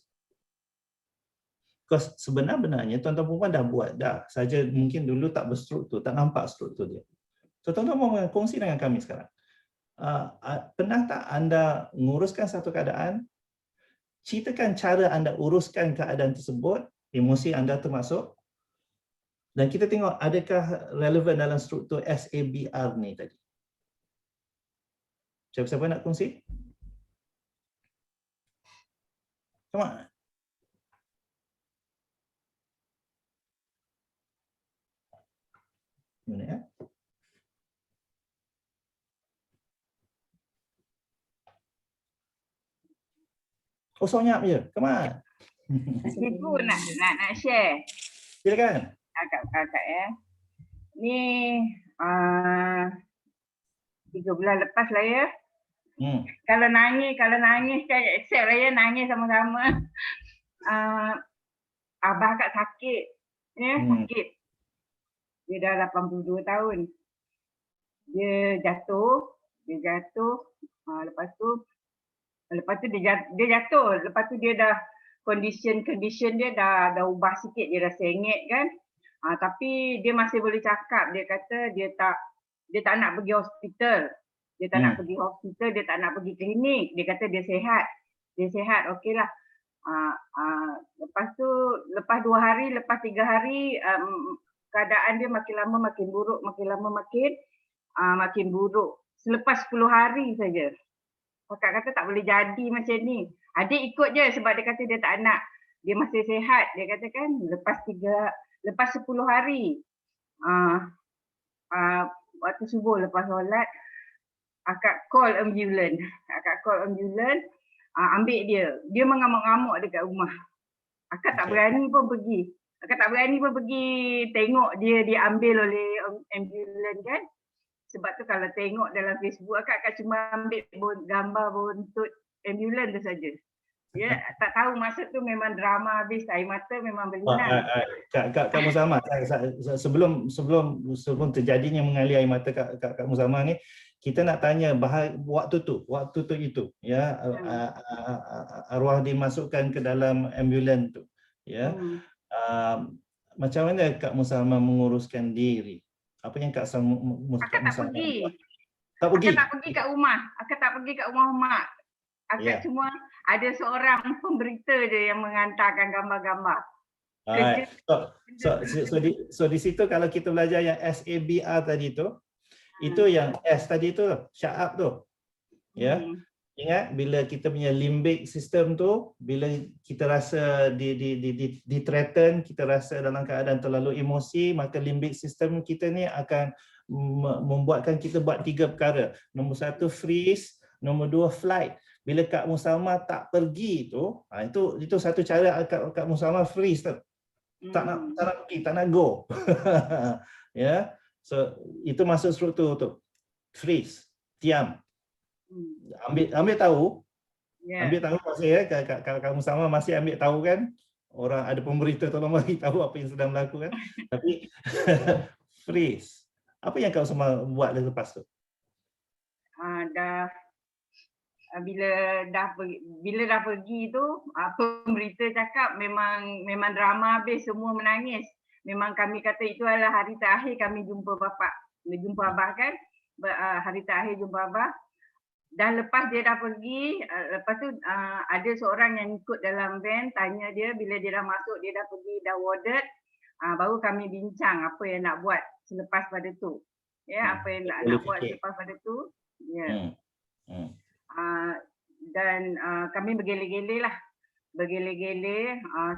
Because sebenarnya tuan-tuan dan puan dah buat dah. Saja mungkin dulu tak berstruktur, tak nampak struktur dia. So tuan-tuan dan puan kongsi dengan kami sekarang. Pernah tak anda menguruskan satu keadaan, ceritakan cara anda uruskan keadaan tersebut, emosi anda termasuk, Dan kita tengok adakah relevan dalam struktur SABR ni tadi. Siapa-siapa nak kongsi? Come on. Mana ya? Oh, senyap je. Come on. Ibu nak share. Silakan. Kakak ya. Ni 3 bulan lepas lah ya. Kalau nangis kan accept lah ya, nangis sama-sama. Abah Kak sakit. Ya, sakit. Dia dah 82 tahun. Dia jatuh. Lepas tu dia jatuh. Lepas tu dia dah condition dia dah ubah sikit, dia dah sengit kan. Tapi dia masih boleh cakap. Dia kata dia tak nak pergi hospital. Dia tak nak pergi hospital, dia tak nak pergi klinik. Dia kata dia sihat. Okeylah. Lepas tu lepas 2 hari, lepas 3 hari keadaan dia makin lama makin buruk, makin buruk. Selepas 10 hari saja. Kakak kata tak boleh jadi macam ni. Adik ikut je sebab dia kata dia tak nak. Dia masih sihat. Dia kata kan lepas 10 hari. Waktu subuh lepas solat, akak call ambulans. Ambil dia. Dia mengamuk-ngamuk dekat rumah. Akak tak berani pun pergi. Tengok dia diambil oleh ambulans kan. Sebab tu kalau tengok dalam Facebook akak cuma ambil gambar buntut ambulans tu saja. Ya, tak tahu masa tu memang drama habis, air mata memang berlinang. Kak Muzamah, sebelum terjadinya mengalir air mata Kak Muzamah ni, kita nak tanya waktu tu itu ya, arwah dimasukkan ke dalam ambulans tu ya. Macam mana Kak Muzamah menguruskan diri? Apa yang Kak Muzamah buat? Tak pergi kat rumah mak. Akak cuma ada seorang pemberita je yang mengantarkan gambar-gambar. So di situ kalau kita belajar yang SABR tadi tu, itu yang S tadi tu, shut up tu. Ya. Ingat bila kita punya limbic system tu, bila kita rasa di threaten, kita rasa dalam keadaan terlalu emosi, maka limbic system kita ni akan membuatkan kita buat 3 perkara. Nombor 1 freeze, nombor 2 flight. Bila Kak Muzamah tak pergi tu, itu satu cara Kak Muzamah freeze tu. Tak nak pergi, tak nak go. Ya. So itu masuk struktur tu. Freeze, diam. Ambil tahu. Ambil tahu maksudnya Kak Muzamah masih ambil tahu kan. Orang ada pemberita tolong bagi tahu apa yang sedang berlaku kan. Tapi freeze. Apa yang Kak Muzamah buat lepas tu? Bila dah pergi tu, pemberita cakap memang drama habis, semua menangis. Memang kami kata itu adalah hari terakhir kami jumpa abah kan. Hari terakhir jumpa abah. Dan lepas dia dah pergi, lepas tu ada seorang yang ikut dalam van, tanya dia bila dia dah masuk, dia dah pergi, dah warded. Baru kami bincang apa yang nak buat selepas pada tu. Ya, apa yang nak buat selepas pada tu. Ya. Dan kami bergele-gele lah.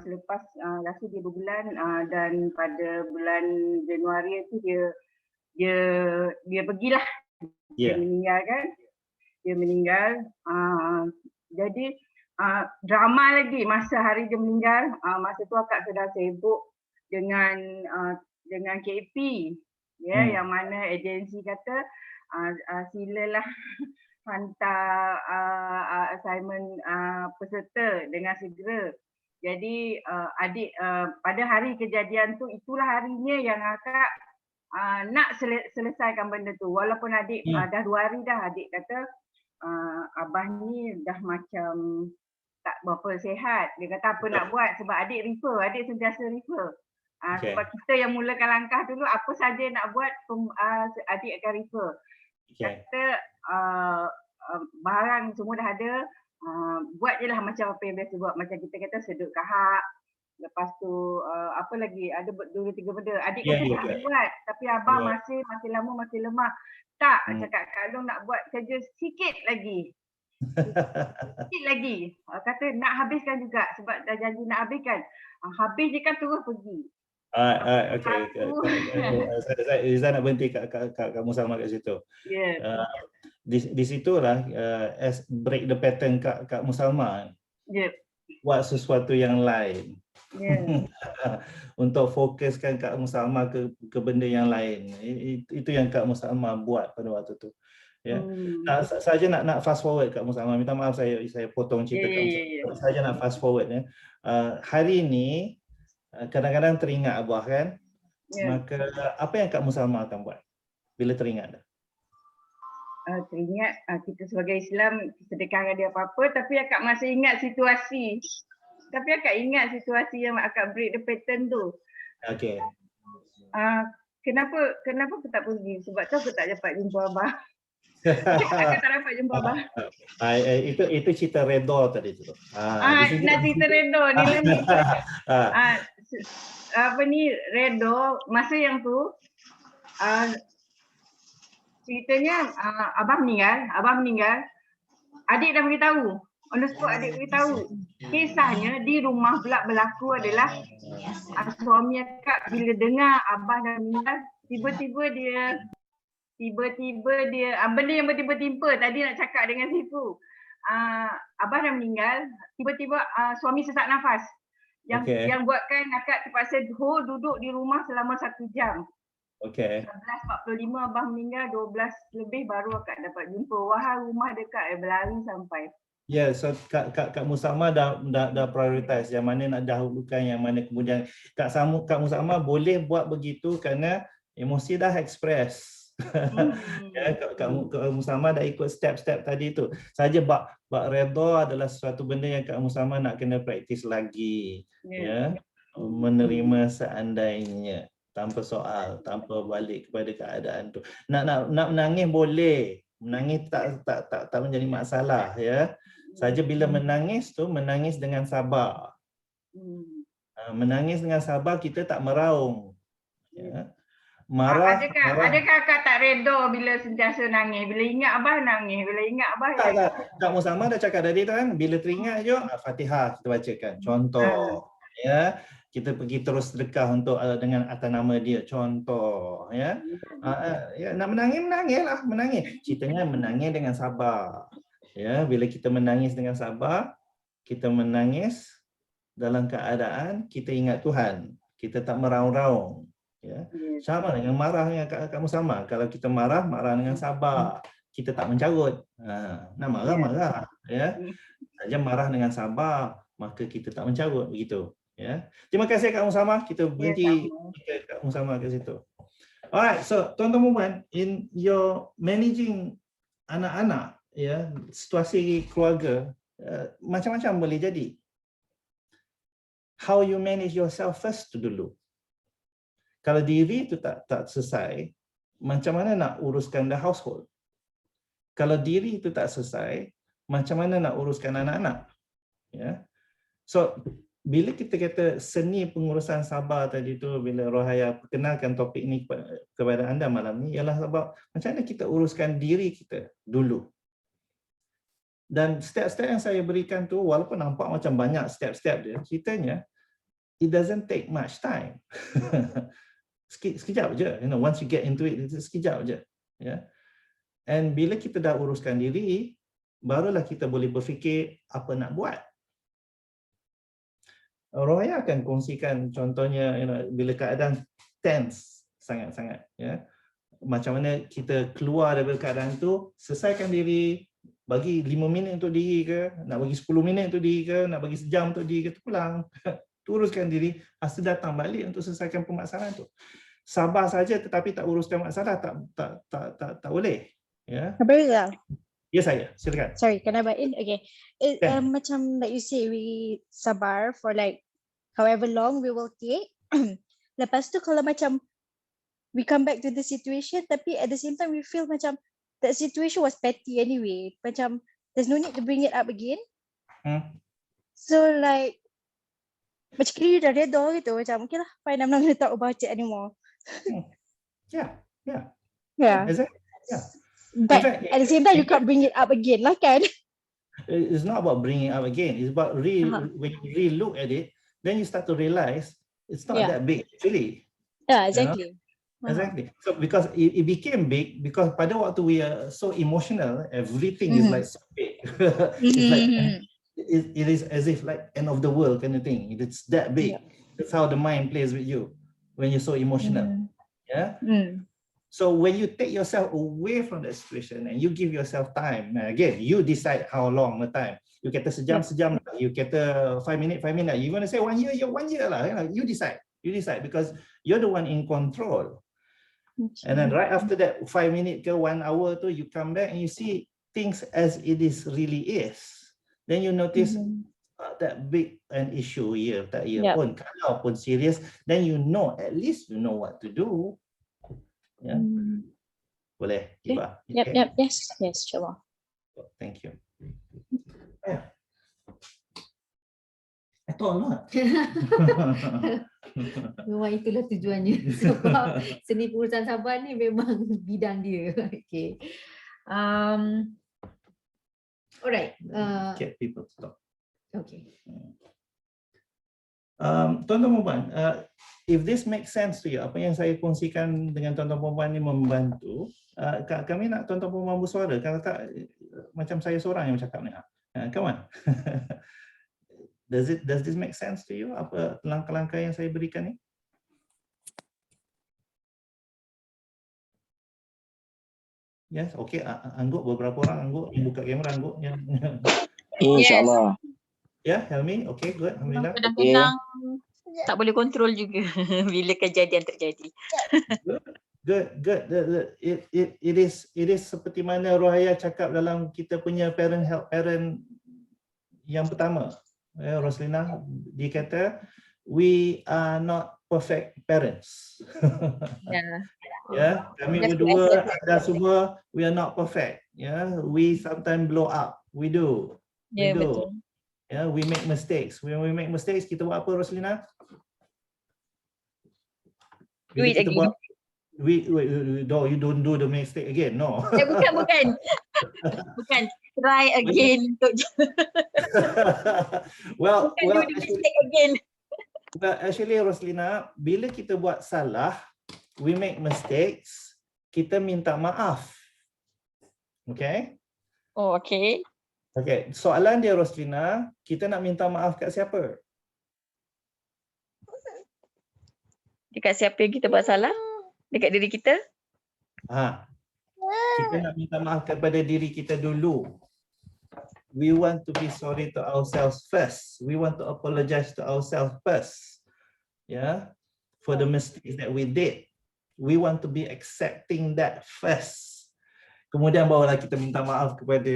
Selepas rasa dia berbulan dan pada bulan Januari tu dia pergilah. Dia meninggal kan. Dia meninggal. Jadi drama lagi masa hari dia meninggal. Masa tu akak sedang sibuk dengan KP. Ya, yang mana agensi kata silalah hantar assignment peserta dengan segera. Jadi adik pada hari kejadian tu, itulah harinya yang akak nak selesaikan benda tu. Walaupun adik dah 2 hari dah, adik kata abah ni dah macam tak berapa sihat. Dia kata apa nak buat, sebab adik sentiasa refer. Sebab kita yang mulakan langkah dulu, apa saja nak buat adik akan refer. Kata barang semua dah ada, buat je lah macam apa yang biasa buat. Macam kita kata sedut kahak, Lepas tu apa lagi? Ada 2-3 benda. Adik Ya, kata ya, tak ya. buat, tapi abang Ya. masih lama masih lemah. Tak, cakap Kak Long nak buat kerja sikit lagi. Sikit lagi. Kata nak habiskan juga sebab dah janji nak habiskan. Habis je kan terus pergi. Okay. Saya nak berhenti Kak Musalma kat situ. Ya. Di situlah as break the pattern Kak Musalma. Ya. Buat sesuatu yang lain. Ya. Untuk fokuskan Kak Musalma ke benda yang lain. Itu yang Kak Musalma buat pada waktu tu. Ya. Saja nak fast forward Kak Musalma. Minta maaf saya potong cerita Kak Musalma. Saja nak fast forward ya. Hari ini kadang-kadang teringat Abah kan. Maka apa yang Kak Musalma akan buat bila teringat dah? Teringat kita sebagai Islam sedekah ada apa-apa, tapi akak masih ingat situasi. Tapi akak ingat situasi yang akak break the pattern tu. Okay. Kenapa aku tak pergi? Sebab tu aku tak dapat jumpa Abah. Aku tak dapat jumpa Abah. Itu cerita redha tadi tu. Nak cerita redha ni lagi. Apa ni redha masa yang tu ceritanya abang meninggal. Adik dah beritahu. On the spot adik beritahu. Kisahnya di rumah pula berlaku adalah suami akak bila dengar abah dah meninggal, tiba-tiba dia benda yang bertiba-tiba tadi nak cakap dengan Sifu. Abah dah meninggal, tiba-tiba suami sesak nafas. Yang buatkan akak terpaksa duduk di rumah selama 1 jam. 11.45 abah meninggal, 12 lebih baru akak dapat jumpa. Wah, rumah dekat berlari sampai. Ya, so Kak Musalma dah prioritize yang mana nak dahulukan, yang mana kemudian Kak Musalma boleh buat begitu kerana emosi dah express. Ya, Kak Musalma dah ikut step-step tadi tu. Saja bak redha adalah sesuatu benda yang Kak Musalma nak kena praktis lagi. Ya, menerima seandainya tanpa soal, tanpa balik kepada keadaan tu. Nak menangis boleh. Menangis tak menjadi masalah ya. Saja bila menangis tu menangis dengan sabar. Menangis dengan sabar, kita tak meraung. Ya. Marah. Adakah akak tak redha bila sentiasa nangis? Bila ingat abah nangis, bila ingat abah Kak Musalma dah cakap tadi tu kan, bila teringat je Fatihah kita bacakan. Contoh ya. Kita pergi terus sedekah untuk dengan atas nama dia, contoh ya. Nak menangislah, menangis. Ceritanya menangis dengan sabar. Ya, bila kita menangis dengan sabar, kita menangis dalam keadaan kita ingat Tuhan. Kita tak meraung-raung. Ya. Sama dengan marahnya Kak Musalma. Kalau kita marah dengan sabar. Kita tak mencarut. Nak marah. Ya. Saja marah dengan sabar, maka kita tak mencarut begitu. Ya. Terima kasih Kak Musalma. Kita berhenti Kak Musalma kat situ. Alright, so tuan-tuan dan puan, in your managing anak-anak, ya, situasi keluarga macam-macam boleh jadi. How you manage yourself first tu dulu. Kalau diri tu tak selesai, macam mana nak uruskan the household? Kalau diri tu tak selesai, macam mana nak uruskan anak-anak? Ya. So bila kita kata seni pengurusan sabar tadi tu, bila Rohaya perkenalkan topik ni kepada anda malam ni, ialah sebab macam mana kita uruskan diri kita dulu. Dan step-step yang saya berikan tu, walaupun nampak macam banyak step-step dia, ceritanya it doesn't take much time. Sekejap je, once you get into it, sekejap je. Ya. And bila kita dah uruskan diri, barulah kita boleh berfikir apa nak buat. Rohaya akan kongsikan contohnya bila keadaan tense sangat-sangat ya. Macam mana kita keluar daripada keadaan tu, selesaikan diri, bagi 5 minit untuk diri ke, nak bagi 10 minit untuk diri ke, nak bagi sejam untuk diri ke, pulang. Uruskan diri, asal datang balik untuk selesaikan permasalahan tu. Sabar saja tetapi tak uruskan masalah tak boleh ya. Abang, ya saya, silakan. Sorry, can I butt in? Okay. Macam like you say, we sabar for like however long we will take. Lepas tu kalau macam we come back to the situation, tapi at the same time we feel macam that situation was petty anyway. Macam there's no need to bring it up again. So like macam kira dah reda gitu. Macam okay lah, fine, I'm not going to talk about it anymore. Yeah. Yeah. Exactly. Yeah. But fact, at the same time, you can't bring it up again lah kan? It's not about bringing it up again. It's about when you re-look at it, then you start to realize it's not that big actually. Yeah, You know? exactly. Exactly. So because it became big because pada waktu we are so emotional, everything is like so big. It's like it is as if like end of the world kind of thing. It's that big. That's how the mind plays with you when you're so emotional. Yeah. So when you take yourself away from that situation and you give yourself time, again, you decide how long the time. You kata sejam, you kata 5 minutes, you want to say 1 year, you're 1 year lah. You decide because you're the one in control. And then right after that 5 minutes ke 1 hour tu, you come back and you see things as it is really is. Then you notice that big an issue here, tak ia pun. Kalau pun serious, then you know, at least you know what to do. Yeah. Boleh, Iba? Yep. Yes, sure. Thank you. Yeah. I thought a lot. Memang itulah tujuannya. Sebab seni pengurusan sabar ni memang bidang dia. Okay. Alright. Get people to talk. Okay. Tuan-tuan dan puan, if this makes sense to you, apa yang saya kongsikan dengan tuan-tuan dan puan ni membantu, kami nak tuan-tuan dan puan bersuara. Kalau tak, macam saya seorang yang bercakap ni. Come on. Does this make sense to you? Apa langkah-langkah yang saya berikan ni? Yes, okay. Angguk, beberapa orang angguk, buka kamera angguk. InsyaAllah. Yeah, Helmi, okay, good. Alhamdulillah. Kadang-kadang tak boleh kontrol juga bila kejadian terjadi. Good. It is seperti mana Rohaya cakap dalam kita punya parent help parent yang pertama. Roslina, dia kata we are not perfect parents. Ya, kami berdua ada semua we are not perfect. Ya, we sometimes blow up. We do. Betul. Yeah, we make mistakes. When we make mistakes, kita buat apa, Roslina? Do it again. No, you don't do the mistake again. No. Bukan. Bukan. Try again. Well, do the mistake again. Well, actually, Roslina, bila kita buat salah, we make mistakes, kita minta maaf. Okay? Oh, okay. Okay, soalan dia, Roslina, kita nak minta maaf kat siapa? Dekat siapa yang kita buat salah? Dekat diri kita? Kita nak minta maaf kepada diri kita dulu. We want to be sorry to ourselves first. We want to apologize to ourselves first. Yeah, for the mistakes that we did. We want to be accepting that first. Kemudian barulah kita minta maaf kepada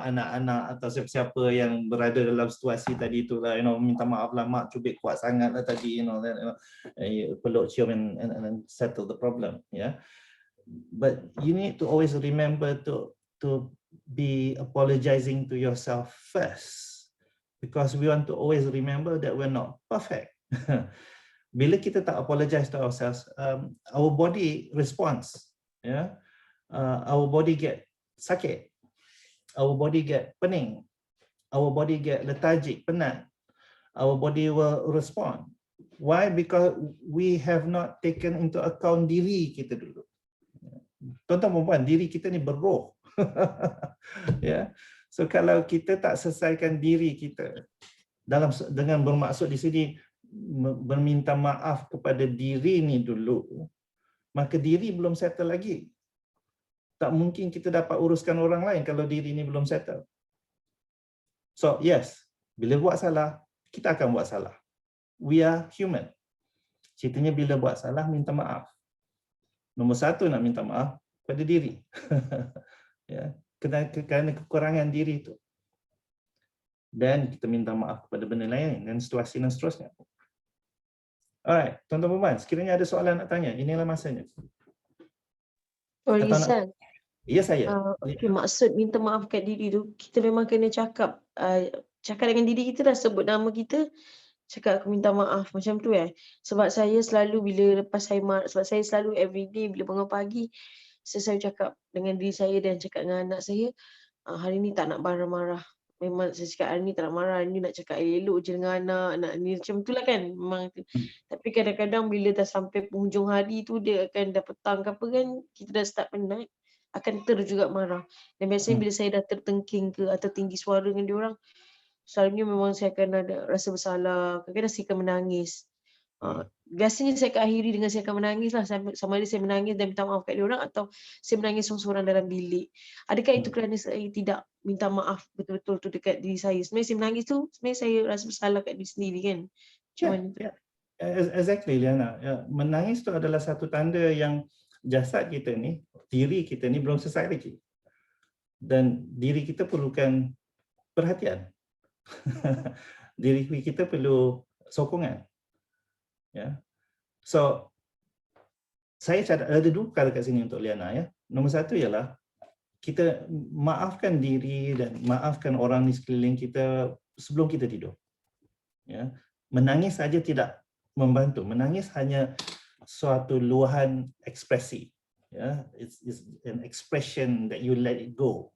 anak-anak atau siapa-siapa yang berada dalam situasi tadi itulah, minta maaf lah mak cubit kuat sangat lah tadi, peluk cium and settle the problem. Yeah, but you need to always remember to be apologizing to yourself first, because we want to always remember that we're not perfect. Bila kita tak apologize to ourselves, our body responds. Yeah. Our body get sakit, our body get pening, our body get lethargic, penat. Our body will respond. Why? Because we have not taken into account diri kita dulu. Tuan-tuan perempuan, diri kita ni berroh. Yeah. So kalau kita tak selesaikan diri kita dengan bermaksud di sini berminta maaf kepada diri ni dulu, maka diri belum settle lagi. Tak mungkin kita dapat uruskan orang lain kalau diri ni belum settle. So yes, bila buat salah, kita akan buat salah. We are human. Ceritanya bila buat salah, minta maaf. Nombor satu nak minta maaf pada diri. Ya, kerana kekurangan diri itu. Dan kita minta maaf kepada benda lain dan situasi dan seterusnya. Alright, tuan-tuan perempuan, sekiranya ada soalan nak tanya, inilah masanya. Lisan. Ya saya. Okay, maksud minta maaf kat diri tu, kita memang kena cakap dengan diri kita dah sebut nama kita, cakap aku minta maaf macam tu sebab saya selalu bila lepas saya sebab saya selalu everyday bila bangun pagi saya selalu cakap dengan diri saya dan cakap dengan anak saya, hari ni tak nak marah-marah. Memang saya cakap hari ni tak nak marah, hari ni nak cakap elok je dengan anak, nak ni macam tu lah kan. Memang tapi kadang-kadang bila dah sampai penghujung hari tu dia akan dah petang ke apa kan, kita dah start penat, akan juga marah. Dan biasanya bila saya dah tertengking ke atau tinggi suara dengan dia orang, selalunya memang saya akan ada rasa bersalah, kadang-kadang saya akan menangis. Biasanya saya akan akhiri dengan saya akan menangis lah, sama ada saya menangis dan minta maaf kat dia orang atau saya menangis seorang-seorang dalam bilik. Adakah itu kerana saya tidak minta maaf betul-betul tu dekat diri saya? Sebenarnya saya menangis tu, sebenarnya saya rasa bersalah kat diri sendiri kan. Macam mana tu? Exactly, Liana. Menangis tu adalah satu tanda yang jasad kita ni, diri kita ni belum selesai lagi. Dan diri kita perlukan perhatian. Diri kita perlu sokongan. Ya. So saya ada dua perkara kat sini untuk Liana ya. Nombor satu ialah kita maafkan diri dan maafkan orang di sekeliling kita sebelum kita tidur. Ya. Menangis saja tidak membantu. Menangis hanya suatu luahan ekspresi. Ya, it's an expression that you let it go.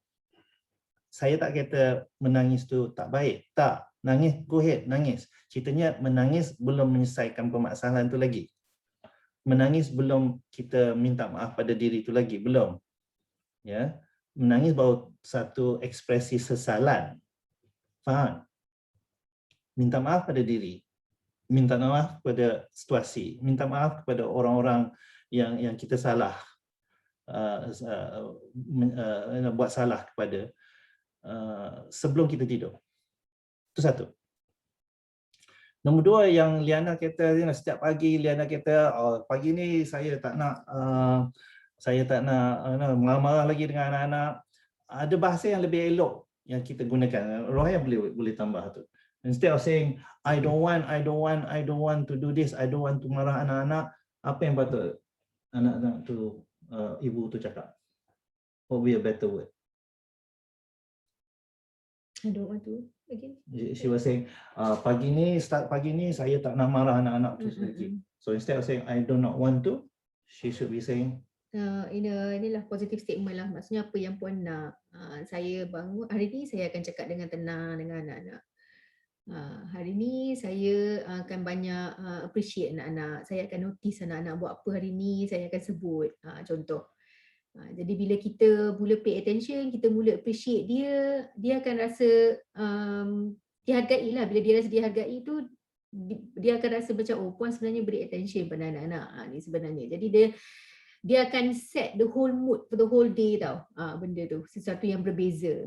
Saya tak kata menangis tu tak baik. Tak. Nangis, go ahead, nangis. Ceritanya menangis belum menyelesaikan permasalahan tu lagi. Menangis belum kita minta maaf pada diri tu lagi, belum. Ya. Menangis baru satu ekspresi sesalan. Faham? Minta maaf pada diri. Minta maaf kepada situasi. Minta maaf kepada orang-orang yang kita salah. Buat salah kepada sebelum kita tidur. Itu satu. Nombor dua yang Liana kata, setiap pagi Liana kata, pagi ni saya tak nak marah-marah lagi dengan anak-anak. Ada bahasa yang lebih elok yang kita gunakan. Rohaya boleh tambah tu. Instead of saying I don't want to do this, I don't want to marah anak-anak, apa yang patut anak-anak tu ibu tu cakap? What would be a better word? I don't want to again. She was saying, pagi ni saya tak nak marah anak-anak tu lagi. So instead of saying I do not want to, she should be saying inilah positive statement lah. Maksudnya apa yang puan nak. Saya bangun hari ni saya akan cakap dengan tenang dengan anak-anak. Hari ni saya akan banyak appreciate anak-anak. Saya akan notice anak-anak buat apa hari ni, saya akan sebut contoh. Jadi bila kita mula pay attention, kita mula appreciate dia akan rasa dihargai lah. Bila dia rasa dihargai tu, dia akan rasa macam puan sebenarnya beri attention pada anak-anak ni sebenarnya. Jadi dia akan set the whole mood for the whole day tau. Benda tu sesuatu yang berbeza.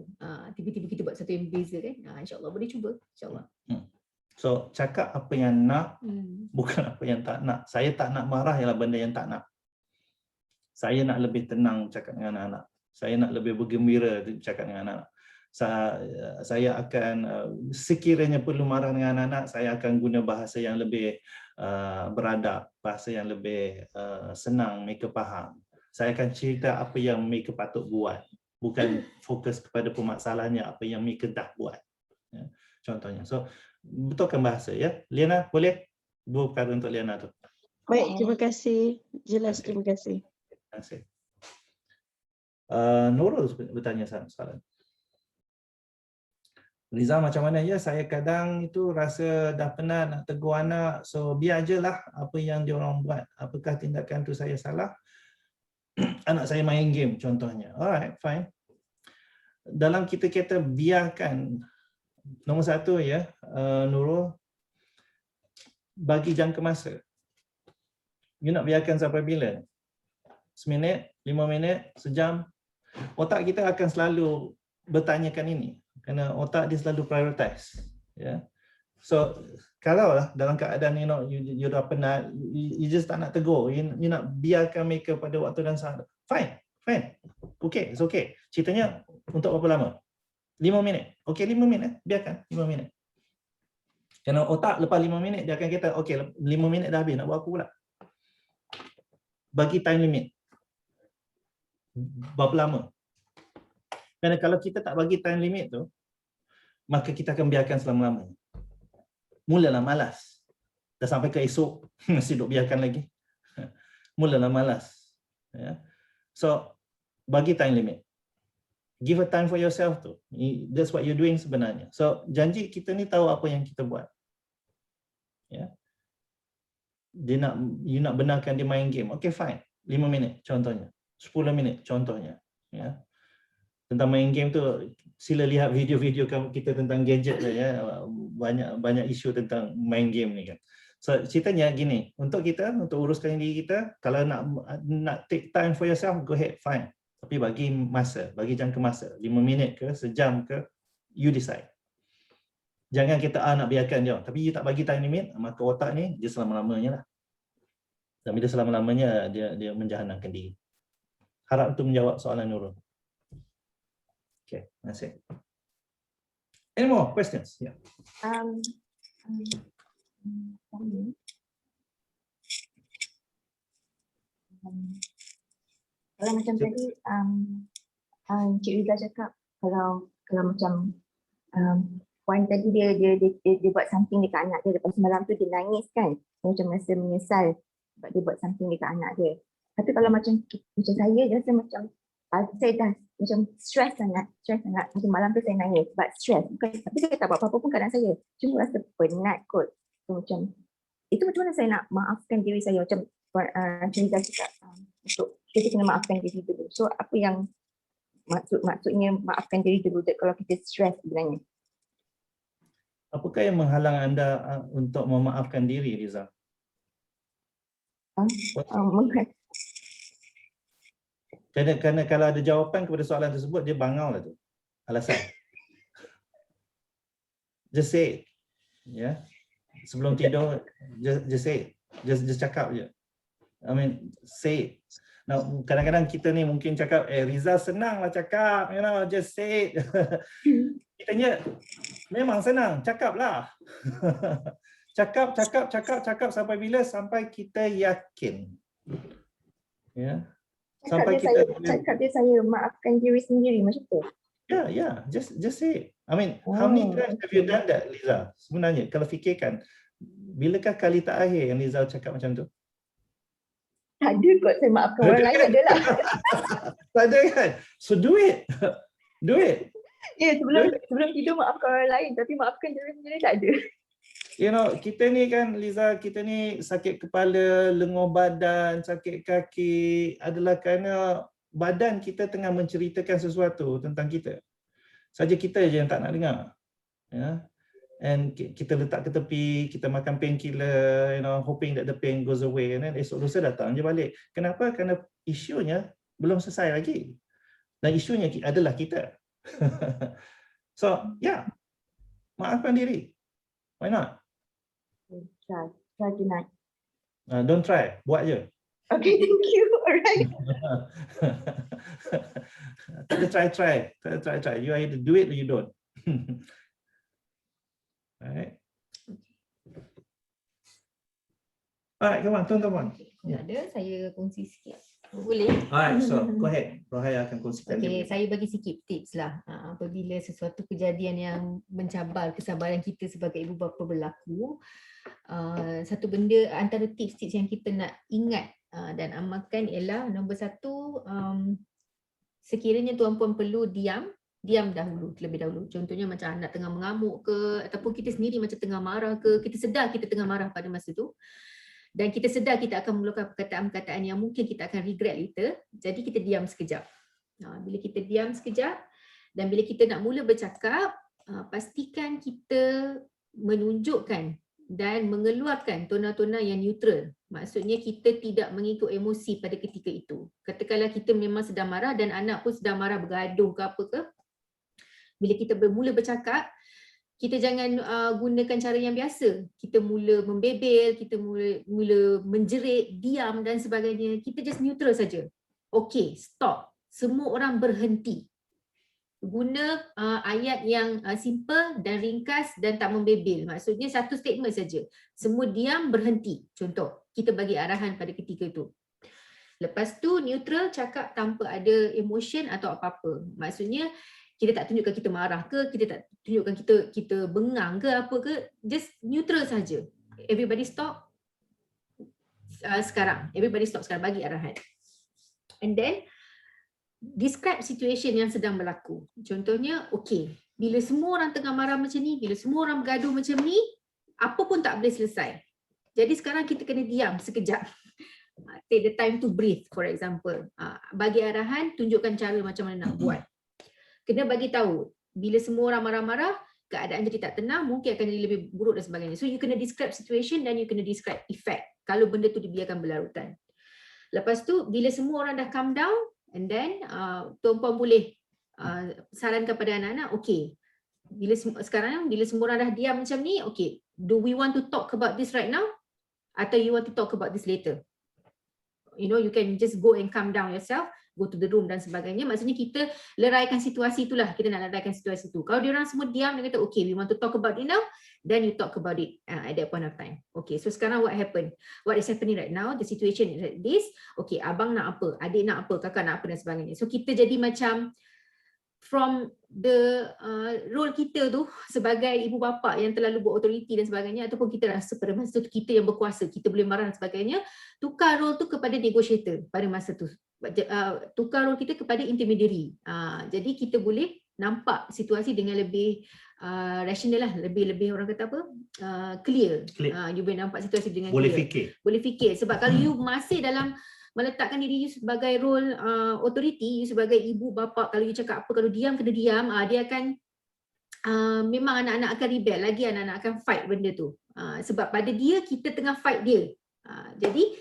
Tiba-tiba kita buat sesuatu yang berbeza kan. InsyaAllah boleh cuba, insyaAllah. So cakap apa yang nak, bukan apa yang tak nak. Saya tak nak marah ialah benda yang tak nak. Saya nak lebih tenang cakap dengan anak-anak. Saya nak lebih bergembira cakap dengan anak-anak. Saya akan sekiranya perlu marah dengan anak-anak, saya akan guna bahasa yang lebih beradab, bahasa yang lebih senang mereka faham. Saya akan cerita apa yang mereka patut buat, bukan fokus kepada permasalahannya apa yang mereka dah buat. Ya, contohnya. So betulkan bahasa ya. Liana boleh? Dua perkara untuk Liana tu. Baik, terima kasih. Jelas, terima kasih. Terima kasih. Nurul bertanya soalan. Riza macam mana? Ya, saya kadang itu rasa dah penat nak tegur anak. So biar je lah apa yang dia orang buat. Apakah tindakan tu saya salah? Anak saya main game contohnya. Alright, fine. Dalam kita kata biarkan, nombor satu ya, Nurul, bagi jangka masa. You nak biarkan sampai bila? Seminit, 5 minit, sejam. Otak kita akan selalu bertanyakan ini. Kerana otak dia selalu prioritize. Ya. So, kalau lah dalam keadaan you dah penat, you just tak nak tegur, you nak biarkan mereka pada waktu dan saat. Fine. Okay, it's okay. Ceritanya untuk berapa lama? 5 minit. Okay, 5 minit. Biarkan 5 minit. Kerana otak lepas 5 minit, dia akan kata, okay, 5 minit dah habis, nak buat apa pula? Bagi time limit. Berapa lama? Kerana kalau kita tak bagi time limit tu, maka kita akan biarkan selama-lamanya. mulalah malas. Dah sampai ke esok, masih duk biarkan lagi. Mulalah malas. Ya. So, bagi time limit. Give a time for yourself tu. That's what you're doing sebenarnya. So, janji kita ni tahu apa yang kita buat. Ya. You nak benarkan dia main game. Okay, fine. 5 minit contohnya. 10 minit contohnya. Ya. Tentang main game tu, sila lihat video-video kita tentang gadget lah, ya. Banyak isu tentang main game ni kan. So, ceritanya gini, untuk uruskan diri kita, kalau nak take time for yourself, go ahead, fine. Tapi bagi jangka masa, 5 minit ke, sejam ke, you decide. Jangan kita nak biarkan dia. Tapi you tak bagi time limit, maka otak ni dia selama-lamanya lah. Dan bila selama-lamanya dia menjahanamkan diri. Harap itu menjawab soalan Nurul. Okay, terima kasih. Any more questions? Yeah. Kalau macam tadi Cik Riza cakap, kalau macam Puan tadi dia buat something dekat anak dia, lepas malam tu dia nangis kan, dia macam rasa menyesal sebab dia buat something dekat anak dia. Tapi kalau macam saya, dia rasa macam saya dah macam stress sangat, macam malam tu saya nangis sebab stress, tapi saya tak buat apa-apa pun keadaan saya, cuma rasa penat kot. So, macam itu macam mana saya nak maafkan diri saya, macam Cik Riza cakap, untuk kita kena maafkan diri dulu. So apa yang maksudnya maafkan diri dulu kalau kita stres sebenarnya? Apakah yang menghalang anda untuk memaafkan diri, Riza? Kerana kalau ada jawapan kepada soalan tersebut, dia bangal lah tu. Alasan. Just say it. Yeah. Sebelum tidur, just say it. Just cakap je. I mean, say it. Now, kadang-kadang kita ni mungkin cakap, Riza senang lah cakap, just say it. Kitanya memang senang, cakap lah. Cakap sampai bila? Sampai kita yakin. Ya. Sampai cakap dia saya maafkan diri sendiri macam tu. Yeah, just say it. I mean, how many times have you done that, Liza? Sebenarnya, kalau fikirkan, bilakah kali terakhir yang Liza cakap macam tu? Tak ada kot, saya maafkan orang lain adalah. Tak ada kan? So do it. Do it. Ya, sebelum tidur maafkan orang lain, tapi maafkan diri sendiri tak ada. Kita ni kan, Liza, kita ni sakit kepala, lenguh badan, sakit kaki adalah kerana badan kita tengah menceritakan sesuatu tentang kita. Saja kita je yang tak nak dengar. Ya. And kita letak ke tepi, kita makan painkiller, hoping that the pain goes away, and then esok lusa datang je balik. Kenapa? Kerana isunya belum selesai lagi. Dan isunya adalah kita. So, yeah. Maafkan diri. Why not? Try tonight. Don't try, buat je. Okay, thank you. Alright. Tak ada try. You either do it or you don't. Alright. Alright, come on, tuan-tuan. Ada, saya kongsi sikit. Boleh? Alright, so go ahead. Rohaya akan kongsikan. Okay, saya bagi sikit tips lah. Apabila sesuatu kejadian yang mencabar kesabaran kita sebagai ibu bapa berlaku, satu benda antara tips-tips yang kita nak ingat dan amalkan ialah nombor satu, sekiranya tuan-puan perlu diam terlebih dahulu. Contohnya macam anak tengah mengamuk ke, ataupun kita sendiri macam tengah marah ke, kita sedar kita tengah marah pada masa tu. Dan kita sedar kita akan mengeluarkan perkataan-perkataan yang mungkin kita akan regret later. Jadi kita diam sekejap. Bila kita diam sekejap dan bila kita nak mula bercakap, pastikan kita menunjukkan dan mengeluarkan tona-tona yang neutral. Maksudnya kita tidak mengikut emosi pada ketika itu. Katakanlah kita memang sedang marah dan anak pun sedang marah, bergaduh ke apa ke. Bila kita bermula bercakap, kita jangan gunakan cara yang biasa. Kita mula membebel, kita mula menjerit, diam dan sebagainya. Kita just neutral saja. Okay, stop. Semua orang berhenti. Guna ayat yang simple dan ringkas dan tak membebel. Maksudnya satu statement saja. Semua diam, berhenti. Contoh, kita bagi arahan pada ketika itu. Lepas tu neutral, cakap tanpa ada emotion atau apa-apa. Maksudnya kita tak tunjukkan kita marah ke, kita tak tunjukkan kita bengang ke apa ke, just neutral saja. Everybody stop sekarang. Everybody stop sekarang, bagi arahan. And then describe situation yang sedang berlaku. Contohnya, okay, bila semua orang tengah marah macam ni, bila semua orang bergaduh macam ni, apa pun tak boleh selesai. Jadi sekarang kita kena diam sekejap. Take the time to breathe, for example. Bagi arahan, tunjukkan cara macam mana nak buat. Kena bagi tahu, bila semua orang marah-marah, keadaan jadi tak tenang, mungkin akan jadi lebih buruk dan sebagainya. So you kena describe situation dan you kena describe effect kalau benda tu dibiarkan berlarutan. Lepas tu, bila semua orang dah calm down, and then tuan-puan boleh sarankan pada anak-anak, okay, sekarang bila semua orang dah diam macam ni, okay, do we want to talk about this right now? Atau you want to talk about this later? You know, you can just go and calm down yourself, go to the room dan sebagainya. Maksudnya kita leraikan situasi itulah, kita nak leraikan situasi itu. Kalau diorang semua diam, dia kata, okay, we want to talk about it now, then you talk about it at that point of time. Okay, so sekarang what happened? What is happening right now? The situation is like this. Okay, abang nak apa? Adik nak apa? Kakak nak apa dan sebagainya. So kita jadi macam from the role kita tu sebagai ibu bapa yang terlalu berautoriti dan sebagainya, ataupun kita rasa pada masa tu kita yang berkuasa, kita boleh marah dan sebagainya, tukar role tu kepada negotiator pada masa tu. Tukar role kita kepada intermediary. Jadi kita boleh nampak situasi dengan lebih rasional lah, lebih orang kata apa, clear. You boleh nampak situasi dengan boleh clear. Boleh fikir. Sebab kalau you masih dalam meletakkan diri you sebagai role authority, you sebagai ibu bapa, kalau you cakap apa, kalau diam kena diam, dia akan memang anak-anak akan rebel lagi, anak-anak akan fight benda tu. Sebab pada dia, kita tengah fight dia. Jadi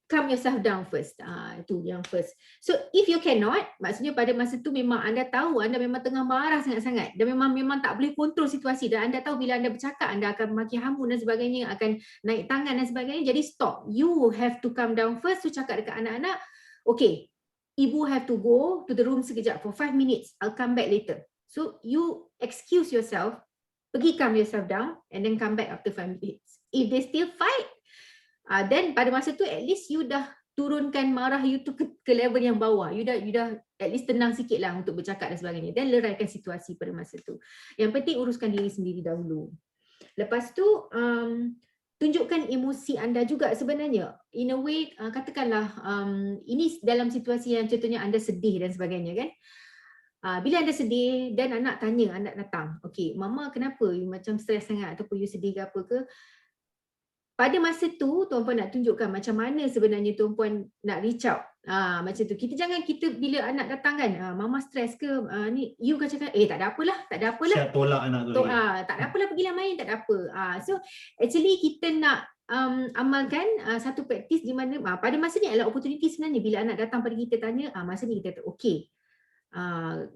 calm yourself down first. Itu yang first. So if you cannot, maksudnya pada masa tu memang anda tahu anda memang tengah marah sangat-sangat dan memang tak boleh kontrol situasi, dan anda tahu bila anda bercakap anda akan maki hamun dan sebagainya, akan naik tangan dan sebagainya. Jadi stop. You have to calm down first. So cakap dekat anak-anak, okay, ibu have to go to the room sekejap for 5 minutes. I'll come back later. So you excuse yourself, pergi calm yourself down and then come back after 5 minutes. If they still fight, then pada masa tu at least you dah turunkan marah you tu ke level yang bawah. You dah at least tenang sikit lah untuk bercakap dan sebagainya. Dan leraikan situasi pada masa tu. Yang penting uruskan diri sendiri dahulu. Lepas tu tunjukkan emosi anda juga sebenarnya. In a way, katakanlah ini dalam situasi yang contohnya anda sedih dan sebagainya kan. Bila anda sedih dan anak tanya, anak datang, okay, mama kenapa you macam stres sangat ataupun you sedih ke apa ke? Pada masa tu, tuan-puan nak tunjukkan macam mana sebenarnya tuan-puan nak reach out. Macam tu. Kita bila anak datang kan, mama stres ke, ni you kan cakap, tak ada apalah. Siap tolak anak tu. Tak ada apalah, pergilah main, tak ada apa. So actually kita nak amalkan satu praktis di mana pada masa ni adalah opportunity sebenarnya. Bila anak datang pada kita tanya, masa ni kita kata, okay,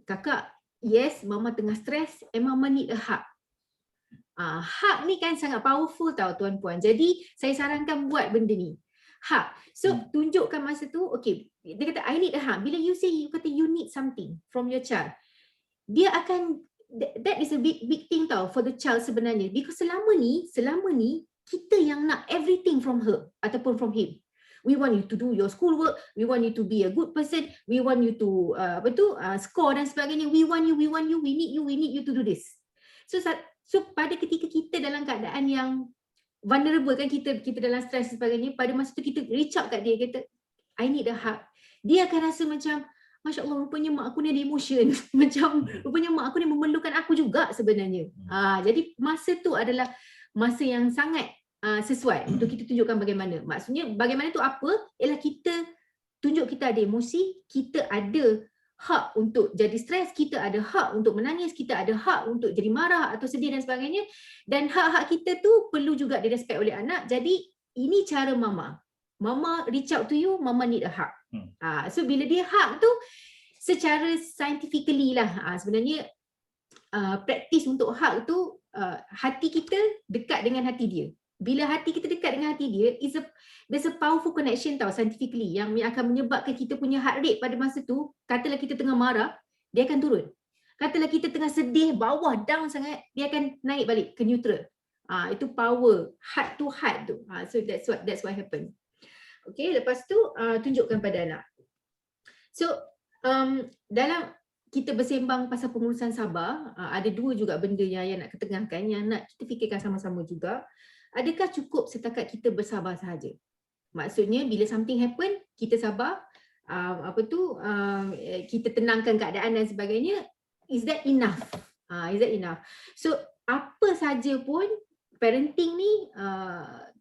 kakak, yes, mama tengah stres and mama need a hug. Hak ni kan sangat powerful tau tuan-puan. Jadi saya sarankan buat benda ni. Hak. So tunjukkan masa tu, okay, dia kata I need a hug. Bila you say, you kata you need something from your child, dia akan, that is a big thing tau for the child sebenarnya. Because selama ni kita yang nak everything from her ataupun from him. We want you to do your schoolwork, we want you to be a good person, we want you to score dan sebagainya. We want you, we need you to do this. So pada ketika kita dalam keadaan yang vulnerable kan, kita dalam stres dan sebagainya, pada masa tu kita reach out kat dia, kata I need a hug. Dia akan rasa macam, Masya Allah, rupanya mak aku ni ada emotion. Macam rupanya mak aku ni memerlukan aku juga sebenarnya. Jadi masa tu adalah masa yang sangat sesuai untuk kita tunjukkan bagaimana. Maksudnya bagaimana tu apa? Ialah kita tunjuk kita ada emosi, kita ada hak untuk jadi stres, kita ada hak untuk menangis, kita ada hak untuk jadi marah atau sedih dan sebagainya. Dan hak-hak kita tu perlu juga direspek oleh anak. Jadi ini cara mama. Mama reach out to you, mama need a hug. So bila dia hug tu, secara scientifically lah sebenarnya praktis untuk hug tu, hati kita dekat dengan hati dia. Bila hati kita dekat dengan hati dia, there's a powerful connection tau scientifically yang akan menyebabkan kita punya heart rate pada masa tu, katalah kita tengah marah, dia akan turun. Katalah kita tengah sedih, bawah, down sangat, dia akan naik balik ke neutral. Itu power, heart to heart tu. So that's what happened. Okay, lepas tu tunjukkan pada anak. So dalam kita bersembang pasal pengurusan sabar, ada dua juga benda yang ayah nak ketengahkan yang nak kita fikirkan sama-sama juga. Adakah cukup setakat kita bersabar sahaja? Maksudnya bila something happen, kita sabar, kita tenangkan keadaan dan sebagainya. Is that enough? Is that enough? So apa saja pun parenting ni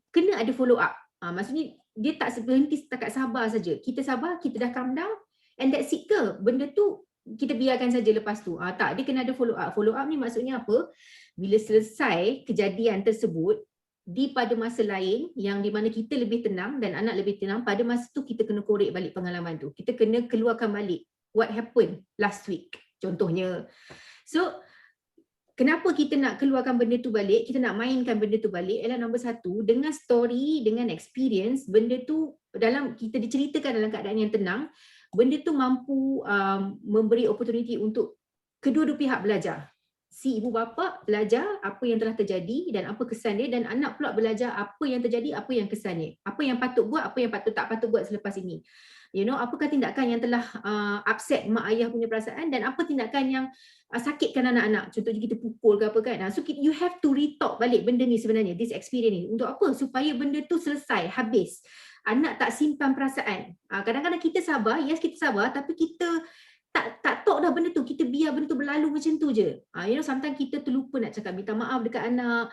kena ada follow up. Maksudnya dia tak berhenti setakat sabar saja. Kita sabar, kita dah calm down and that's it ke? Benda tu kita biarkan saja lepas tu. Tak, dia kena ada follow up. Follow up ni maksudnya apa? Bila selesai kejadian tersebut, di pada masa lain yang di mana kita lebih tenang dan anak lebih tenang, pada masa tu kita kena korek balik pengalaman tu. Kita kena keluarkan balik what happened last week contohnya. So kenapa kita nak keluarkan benda tu balik, kita nak mainkan benda tu balik ialah nombor satu, dengan story, dengan experience, benda tu dalam kita diceritakan dalam keadaan yang tenang, benda tu mampu memberi opportunity untuk kedua-dua pihak belajar. Si ibu bapa belajar apa yang telah terjadi dan apa kesan dia, dan anak pula belajar apa yang terjadi, apa yang kesan dia, apa yang patut buat, apa yang tak patut buat selepas ini. You know, apakah tindakan yang telah upset mak ayah punya perasaan dan apa tindakan yang sakitkan anak-anak. Contohnya kita pukul ke apa kan. So you have to retalk balik benda ni sebenarnya, this experience ni. Untuk apa? Supaya benda tu selesai, habis. Anak tak simpan perasaan. Kadang-kadang kita sabar, yes kita sabar, tapi kita tak talk dah benda tu, kita biar benda tu berlalu macam tu je. You know, sometimes kita terlupa nak cakap minta maaf dekat anak,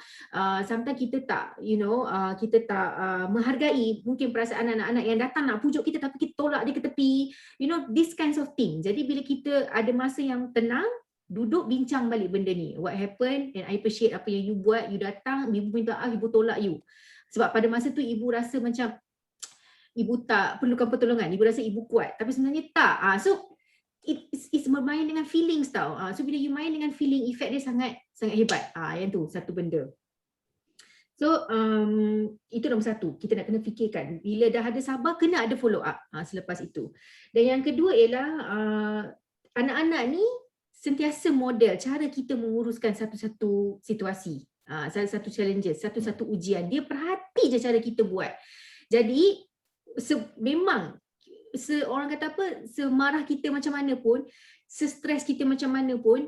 sometimes kita tak, you know, kita tak menghargai mungkin perasaan anak-anak yang datang nak pujuk kita tapi kita tolak dia ke tepi, you know, this kinds of thing. Jadi bila kita ada masa yang tenang, duduk bincang balik benda ni, what happened, and I appreciate apa yang you buat, you datang, ibu minta maaf, ibu tolak you. Sebab pada masa tu ibu rasa macam ibu tak perlukan pertolongan, ibu rasa ibu kuat, tapi sebenarnya tak. So it's bermain dengan feelings tau. So bila you main dengan feeling, effect dia sangat hebat. Yang tu satu benda. So itu nombor satu, kita nak kena fikirkan bila dah ada sabar, kena ada follow up selepas itu. Dan yang kedua ialah anak-anak ni sentiasa model cara kita menguruskan satu-satu situasi, satu challenges, satu-satu ujian. Dia perhati je cara kita buat. Jadi memang orang kata apa, semarah kita macam mana pun, stres kita macam mana pun,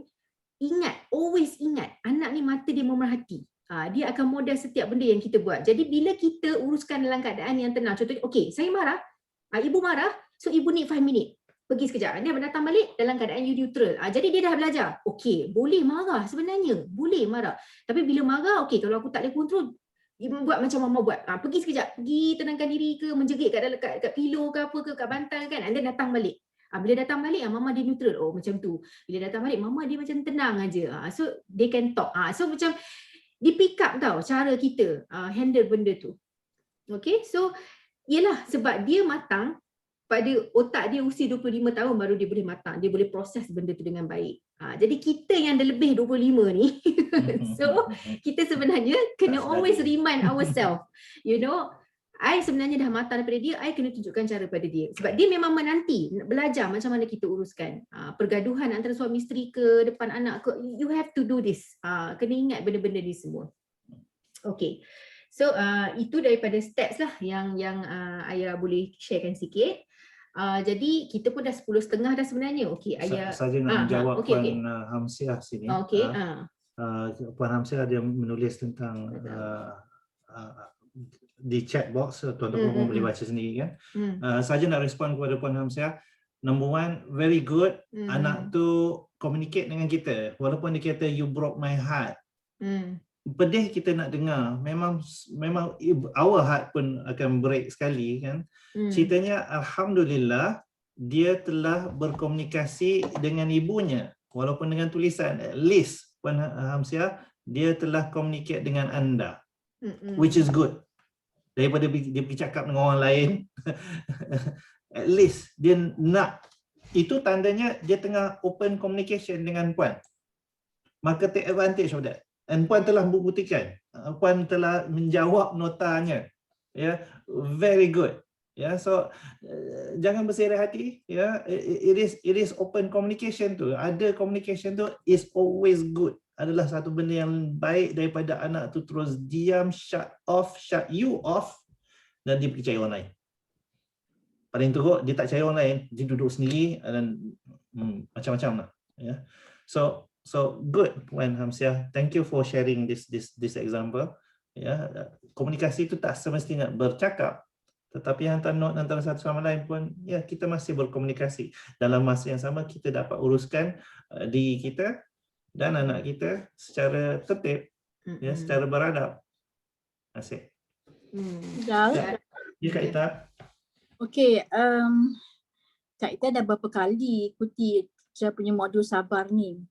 ingat, always ingat, anak ni mata dia memerhati. Dia akan model setiap benda yang kita buat. Jadi bila kita uruskan dalam keadaan yang tenang, contohnya, okay, saya marah, ibu marah, so ibu need 5 minit. Pergi sekejap, dia datang balik dalam keadaan you neutral. Jadi dia dah belajar, okay, boleh marah sebenarnya, boleh marah. Tapi bila marah, okay, kalau aku tak boleh kontrol, ibu buat macam mama buat. Pergi sekejap, pergi tenangkan diri ke, menjerit kat pillow ke apa ke, kat bantal kan, and then datang balik. Bila datang balik, mama dia neutral. Oh macam tu. Bila datang balik, mama dia macam tenang aja. So they can talk. So macam di pick up tau cara kita handle benda tu. Okay, so yelah sebab dia matang, pada otak dia usia 25 tahun baru dia boleh matang, dia boleh proses benda tu dengan baik. Jadi kita yang dah lebih 25 ni, so kita sebenarnya kena always remind ourselves, you know, I sebenarnya dah matang daripada dia, I kena tunjukkan cara pada dia. Sebab dia memang menanti, belajar macam mana kita uruskan. Pergaduhan antara suami isteri ke, depan anak ke, you have to do this. Kena ingat benda-benda ni semua. Okay, so itu daripada steps lah yang ayah boleh sharekan sikit. Jadi kita pun dah 10.30 dah sebenarnya. Okey, ayah saja nak menjawab Puan Hamsiah sini. Okey. Puan Hamsiah dia menulis tentang di chat box, tuan-tuan pun boleh baca sendiri kan. Saja nak respon kepada Puan Hamsiah. Number one, very good. Anak tu communicate dengan kita walaupun dia kata you broke my heart. Pedih kita nak dengar, memang our heart pun akan break sekali kan. Ceritanya alhamdulillah dia telah berkomunikasi dengan ibunya walaupun dengan tulisan. At least Puan Hamsiah, dia telah communicate dengan anda, which is good, daripada dia pergi cakap dengan orang lain. At least dia nak, itu tandanya dia tengah open communication dengan Puan. Maka take advantage of that. Dan Puan telah membuktikan, Puan telah menjawab notanya, ya, very good, ya. So jangan bersirah hati, ya. It is open communication tu, ada communication tu is always good, adalah satu benda yang baik daripada anak tu terus diam, shut you off, dan dia pergi cari orang lain. Paling teruk dia tak cari orang lain, dia duduk sendiri dan macam-macam lah. Yeah. So good Puan Hamsiah. Thank you for sharing this example. Ya, komunikasi itu tak semestinya bercakap, tetapi hantar note antara satu sama lain pun ya kita masih berkomunikasi. Dalam masa yang sama kita dapat uruskan diri kita dan anak kita secara tertib, ya, secara beradab. Terima kasih. Ya, Kak Ita. Okey, Kak Ita dah berapa kali ikuti saya punya modul sabar ni.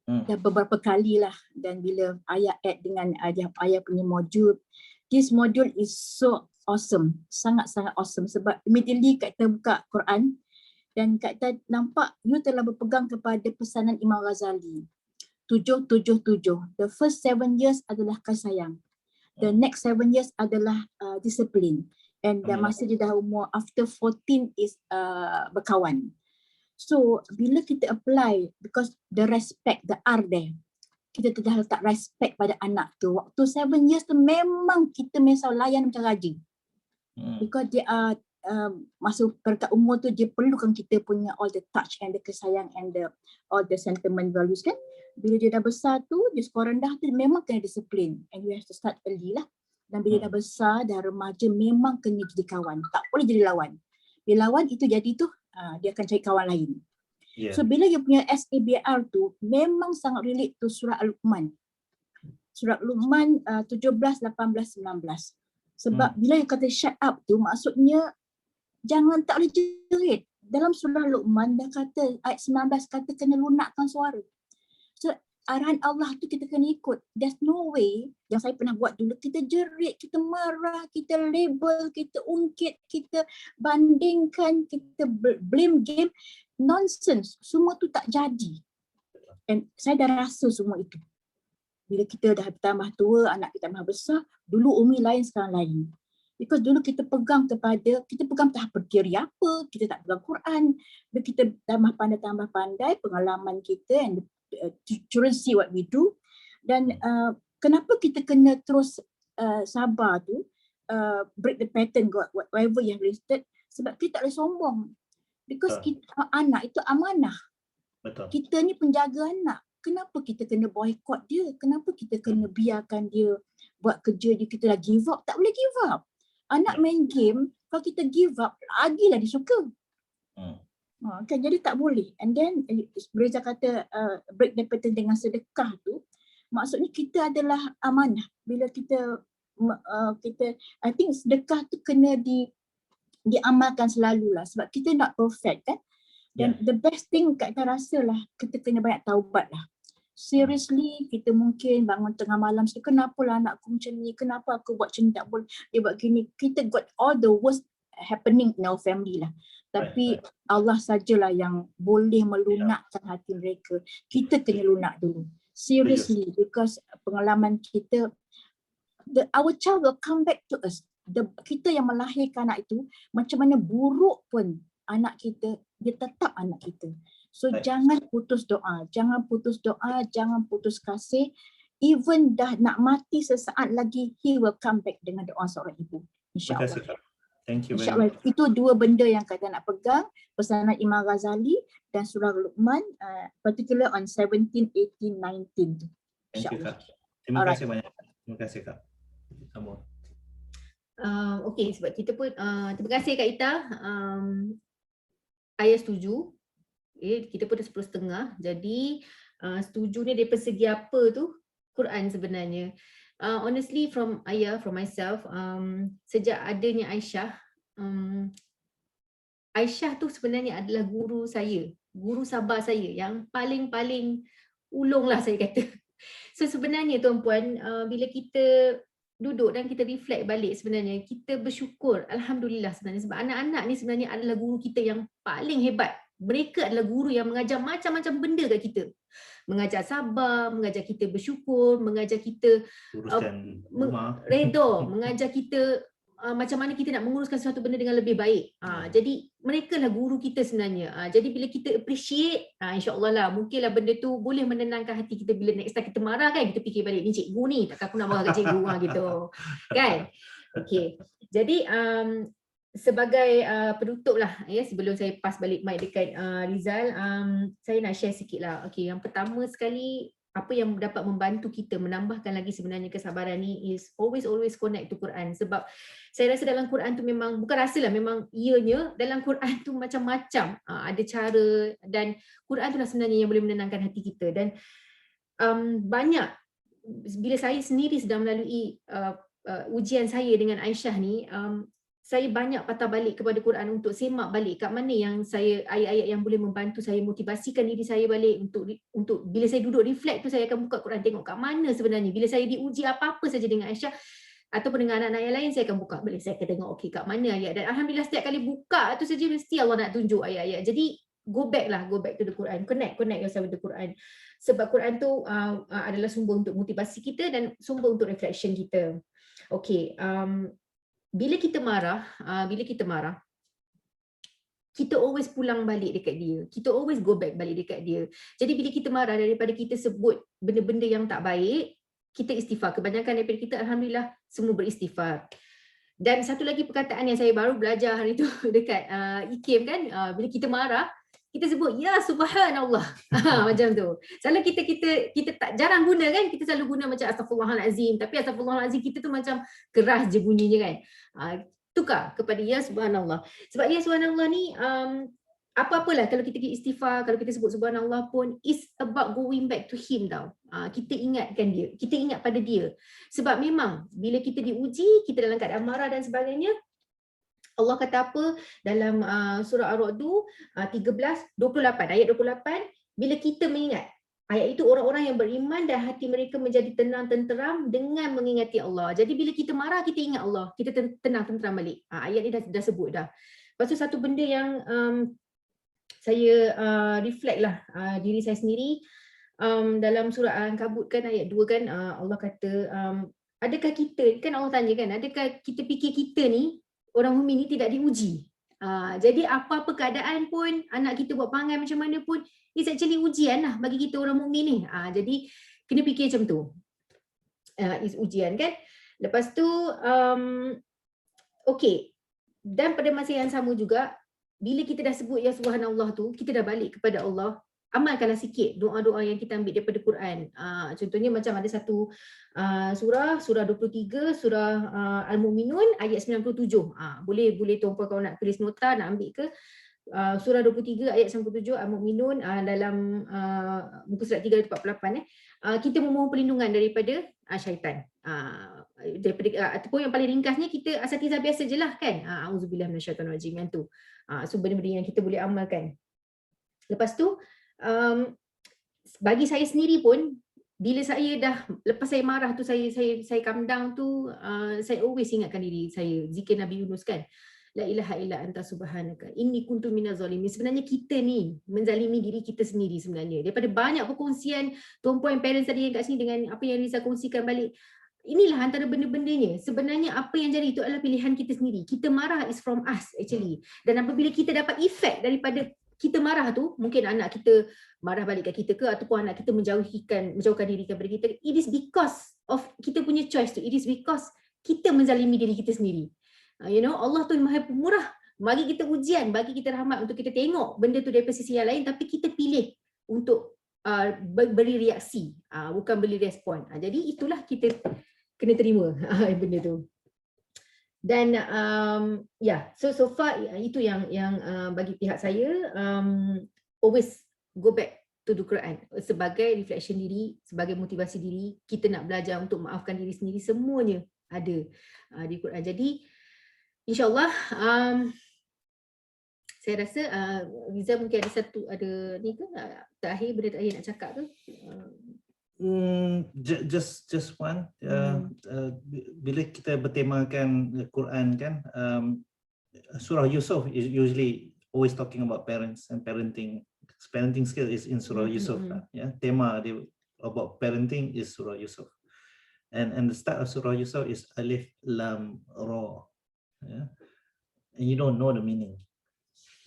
Dah beberapa kali lah, dan bila ayah add dengan ayah punya modul, this module is so awesome, sangat-sangat awesome, sebab immediately Kak Ita buka Quran dan Kak Ita nampak you telah berpegang kepada pesanan Imam Ghazali 777. The first 7 years adalah kasih sayang, the next 7 years adalah disiplin, and dah masa dia dah umur after 14 is berkawan. So bila kita apply, because the respect, the R there, kita dah letak respect pada anak tu. Waktu 7 years tu memang kita mesau layan macam raja. Because dia masuk dekat umur tu dia perlukan kita punya all the touch and the kesayang and the all the sentiment values kan. Bila dia dah besar tu, dia sekolah rendah tu memang kena disiplin, and you have to start early lah. Dan bila dah besar, dah remaja, memang kena jadi kawan, tak boleh jadi lawan. Bila lawan itu jadi tu, dia akan cari kawan lain. So bila you punya SABR tu memang sangat relate to surah Al-Luqman. Surah Al-Luqman 17, 18, 19. Sebab bila you kata shut up tu maksudnya jangan, tak boleh jerit. Dalam surah Al-Luqman dah kata ayat 19 kata kena lunakkan suara. So arahan Allah tu kita kena ikut. There's no way, yang saya pernah buat dulu, kita jerit, kita marah, kita label, kita ungkit, kita bandingkan, kita blame game, nonsense. Semua tu tak jadi. And saya dah rasa semua itu. Bila kita dah tambah tua, anak kita tambah besar, dulu Umi lain, sekarang lain. Because dulu kita pegang tahap berdiri apa, kita tak pegang Quran. Bila kita tambah pandai, pengalaman kita and children see what we do. Dan kenapa kita kena terus sabar tu, break the pattern, whatever yang listed, sebab kita tak boleh sombong. Because kita, anak itu amanah. Betul. Kita ni penjaga anak. Kenapa kita kena boycott dia? Kenapa kita kena biarkan dia buat kerja dia, kita dah give up? Tak boleh give up. Anak main game, kalau kita give up, lagilah dia suka. Kan, jadi tak boleh. And then Reza kata break the pattern dengan sedekah tu, maksudnya kita adalah amanah. Bila kita I think sedekah tu kena diamalkan selalulah, sebab kita not perfect kan. Dan the best thing kat kita rasalah kita kena banyak taubat lah. Seriously, kita mungkin bangun tengah malam, kenapalah anakku macam ni, kenapa aku buat macam ni, tak boleh dia buat gini. Kita got all the worst happening in our family lah. Tapi Allah sajalah yang boleh melunakkan hati mereka. Kita kena lunak dulu. Seriously, because pengalaman kita, our child will come back to us. Kita yang melahirkan anak itu, macam mana buruk pun anak kita, dia tetap anak kita. So jangan putus doa, jangan putus doa, jangan putus kasih. Even dah nak mati sesaat lagi, he will come back dengan doa seorang ibu. InsyaAllah. Terima kasih, Kak. Thank you very InsyaAllah. much. Itu dua benda yang kita nak pegang, pesanan Imam Ghazali dan surah Luqman, particular on 17, 18, 19 tu. Thank you, Kak. Terima kasih banyak. Terima kasih, Kak. Sambung. Okay, sebab kita pun terima kasih Kak Ita. Ayah setuju. Kita pun dah 10.30. Jadi setuju ni dari segi apa tu? Quran sebenarnya. Honestly from ayah, from myself, sejak adanya Aisyah, Aisyah tu sebenarnya adalah guru saya, guru sabar saya yang paling ulung lah saya kata. So sebenarnya tuan-puan, bila kita duduk dan kita reflect balik, sebenarnya kita bersyukur, alhamdulillah sebenarnya, sebab anak-anak ni sebenarnya adalah guru kita yang paling hebat. Mereka adalah guru yang mengajar macam-macam benda kat kita. Mengajar sabar, mengajar kita bersyukur, mengajar kita redha, mengajar kita macam mana kita nak menguruskan sesuatu benda dengan lebih baik. Jadi mereka lah guru kita sebenarnya. Jadi bila kita appreciate, insya-Allah lah mungkinlah benda tu boleh menenangkan hati kita. Bila next time kita marah kan, kita fikir balik, ni cikgu ni, takkan aku nak marah kat cikgu gitu. Kan? Okay. Jadi sebagai penutup lah ya, sebelum saya pass balik mic dekat Rizal, saya nak share sikit lah. Okay, yang pertama sekali, apa yang dapat membantu kita menambahkan lagi sebenarnya kesabaran ni is always connect to Quran. Sebab saya rasa dalam Quran tu memang, bukan rasa lah, memang ianya dalam Quran tu macam-macam ada cara, dan Quran tu lah sebenarnya yang boleh menenangkan hati kita. Dan banyak, bila saya sendiri sedang melalui ujian saya dengan Aisyah ni, saya banyak patah balik kepada Quran untuk semak balik kat mana yang saya, ayat-ayat yang boleh membantu saya motivasikan diri saya balik untuk bila saya duduk reflect tu, saya akan buka Quran tengok kat mana sebenarnya bila saya diuji apa-apa saja dengan Aisyah ataupun dengan anak-anak yang lain, saya akan buka balik, saya akan tengok okey kat mana ayat, dan alhamdulillah setiap kali buka tu saja mesti Allah nak tunjuk ayat-ayat. Jadi go back to the Quran, connect yourself with the Quran, sebab Quran tu adalah sumber untuk motivasi kita dan sumber untuk reflection kita. Okey, bila kita marah, kita always pulang balik dekat dia. Kita always go back balik dekat dia. Jadi bila kita marah, daripada kita sebut benda-benda yang tak baik, kita istighfar. Kebanyakan daripada kita alhamdulillah semua beristighfar. Dan satu lagi perkataan yang saya baru belajar hari tu dekat IKIM kan, bila kita marah, kita sebut ya subhanallah. Macam tu. Selalu kita tak jarang guna kan, kita selalu guna macam astaghfirullahalazim, tapi astaghfirullahalazim kita tu macam keras je bunyinya kan. Tukar kepada ya subhanallah. Sebab ya subhanallah ni apa-apalah kalau kita istighfar, kalau kita sebut subhanallah pun is about going back to him tau. Kita ingatkan dia, kita ingat pada dia. Sebab memang bila kita diuji, kita dalam keadaan marah dan sebagainya, Allah kata apa dalam surah Ar-Ra'd 13:28, ayat 28, bila kita mengingat ayat itu, orang-orang yang beriman dan hati mereka menjadi tenang tenteram dengan mengingati Allah. Jadi bila kita marah, kita ingat Allah, kita tenang tenteram balik. Ayat ni dah sebut dah. Lepas tu satu benda yang saya reflect lah diri saya sendiri, dalam surah Al-Ankabut kan ayat 2 kan, Allah kata adakah kita, kan Allah tanya kan, adakah kita fikir kita ni orang mukmin ni tidak diuji? Jadi apa-apa keadaan pun, anak kita buat perangai macam mana pun, it's actually ujian lah bagi kita orang mukmin ni. Jadi kena fikir macam tu. Is ujian kan. Lepas tu okey. Dan pada masa yang sama juga, bila kita dah sebut ya subhanallah tu, kita dah balik kepada Allah, amalkanlah sikit doa-doa yang kita ambil daripada Quran. Contohnya macam ada satu surah 23, surah Al-Mu'minun ayat 97. Boleh tuan-puan kalau nak tulis nota, nak ambil ke surah 23 ayat 97 Al-Mu'minun dalam muka surat 348. Kita memohon perlindungan daripada syaitan. Daripada ataupun yang paling ringkasnya kita asatizah biasa je lah kan. Auzubillah minasyaitonirrajim, yang tu. So benda-benda yang kita boleh amalkan. Lepas tu bagi saya sendiri pun, bila saya dah, lepas saya marah tu, saya calm down tu, saya always ingatkan diri saya, zikir Nabi Yunus kan, la ilaha illa anta subhanaka inni kuntu minaz zalimin. Sebenarnya kita ni menzalimi diri kita sendiri sebenarnya. Daripada banyak perkongsian tuan-puan parents tadi yang kat sini dengan apa yang Riza kongsikan balik, inilah antara benda-bendanya. Sebenarnya apa yang jadi itu adalah pilihan kita sendiri. Kita marah is from us actually. Dan apabila kita dapat efek daripada kita marah tu, mungkin anak kita marah balik kat kita ke, ataupun anak kita menjauhkan diri daripada kita, it is because of kita punya choice tu. It is because kita menzalimi diri kita sendiri. Allah tu Maha Pemurah, bagi kita ujian, bagi kita rahmat untuk kita tengok benda tu daripada sisi yang lain, tapi kita pilih untuk beri reaksi, bukan beri respon. Jadi itulah kita kena terima benda tu. Dan so far itu yang bagi pihak saya, always go back to the Quran sebagai reflection diri, sebagai motivasi diri. Kita nak belajar untuk maafkan diri sendiri, semuanya ada di Quran. Jadi InsyaAllah saya rasa Riza mungkin ada ni ke terakhir, benda terakhir nak cakap tu? Just one. Bila kita bertemakan Quran kan, surah Yusuf is usually always talking about parents and parenting. Parenting skill is in surah Yusuf. Tema about parenting is surah Yusuf. And the start of surah Yusuf is Alif Lam Ra. And you don't know the meaning.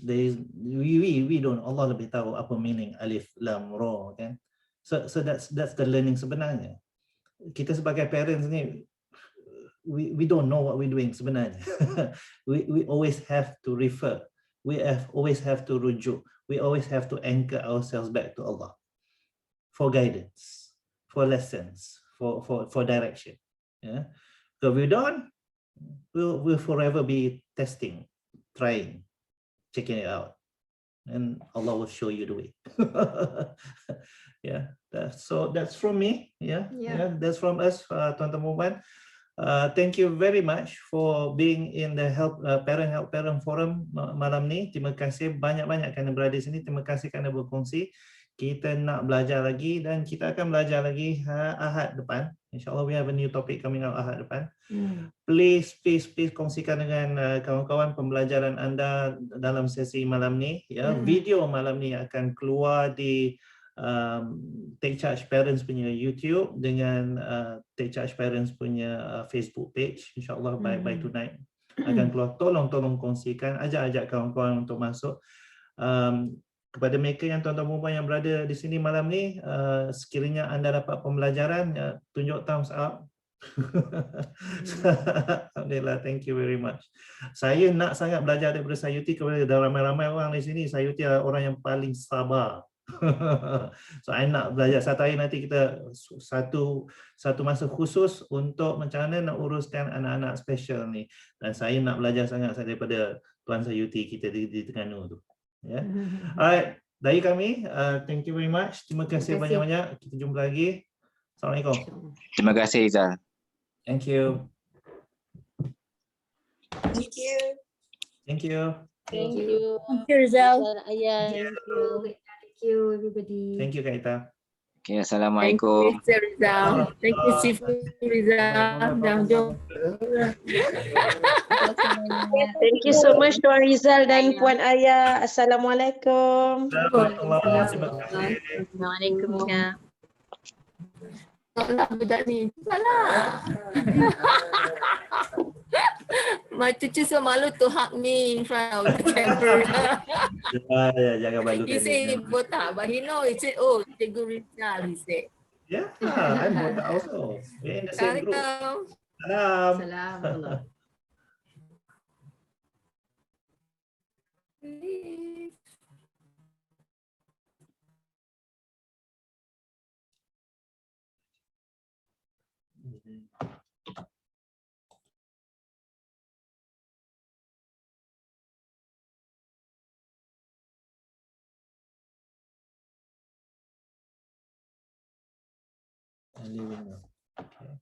We don't. Allah lebih tahu apa meaning Alif Lam Ra kan. So that's the learning sebenarnya. Kita sebagai parents ni, we don't know what we're doing sebenarnya. we always have to refer. Always have to rujuk. We always have to anchor ourselves back to Allah for guidance, for lessons, for direction. Yeah. So if we don't, we'll forever be testing, trying, checking it out, and Allah will show you the way. Yeah, that's from me. Yeah, that's from us, Tuan-Tuan Puan. Thank you very much for being in the Parent Forum malam ni. Terima kasih banyak-banyak kerana berada di sini. Terima kasih kerana berkongsi. Kita nak belajar lagi dan kita akan belajar lagi Ahad depan. InsyaAllah we have a new topic coming out Ahad depan. Please kongsikan dengan kawan-kawan pembelajaran anda dalam sesi malam ni. Ya, video malam ni akan keluar di Take Charge Parents punya YouTube dengan Take Charge Parents punya Facebook page. InsyaAllah by tonight akan keluar. Tolong kongsikan, ajak kawan-kawan untuk masuk. Kepada mereka yang tuan-tuan perempuan yang berada di sini malam ni, sekiranya anda dapat pembelajaran, tunjuk thumbs up. Alhamdulillah, thank you very much. Saya nak sangat belajar daripada Sayuti kepada ramai-ramai orang di sini. Sayuti adalah orang yang paling sabar. So I nak belajar. Satu hari nanti kita satu masa khusus untuk macam mana nak uruskan anak-anak special ni. Dan saya nak belajar sangat daripada Tuan Sayuti kita di Terengganu tu. Yeah. Alright, dari kami, thank you very much. Terima kasih banyak-banyak. Kita jumpa lagi. Assalamualaikum. Terima kasih Izal. Thank you. Thank you. Thank you. Thank you, Rizal. Thank you, everybody. Thank you, Kak Ita. Okay, Assalamualaikum. Thank you, Mr. Rizal. Thank you, Chief Rizal. Dah jom. Thank you so much Tuan Rizal dan Puan Aya. Assalamualaikum. Assalamualaikum. Salah budak ni. Salah. My teacher so malu to hug me in front of the camera. Jangan malu. He said botak, but he know. He said, oh, Cikgu Rizal, he said. Yeah, I'm botak also. We're in the same group. Salam. Salam. I'm leaving now. Okay.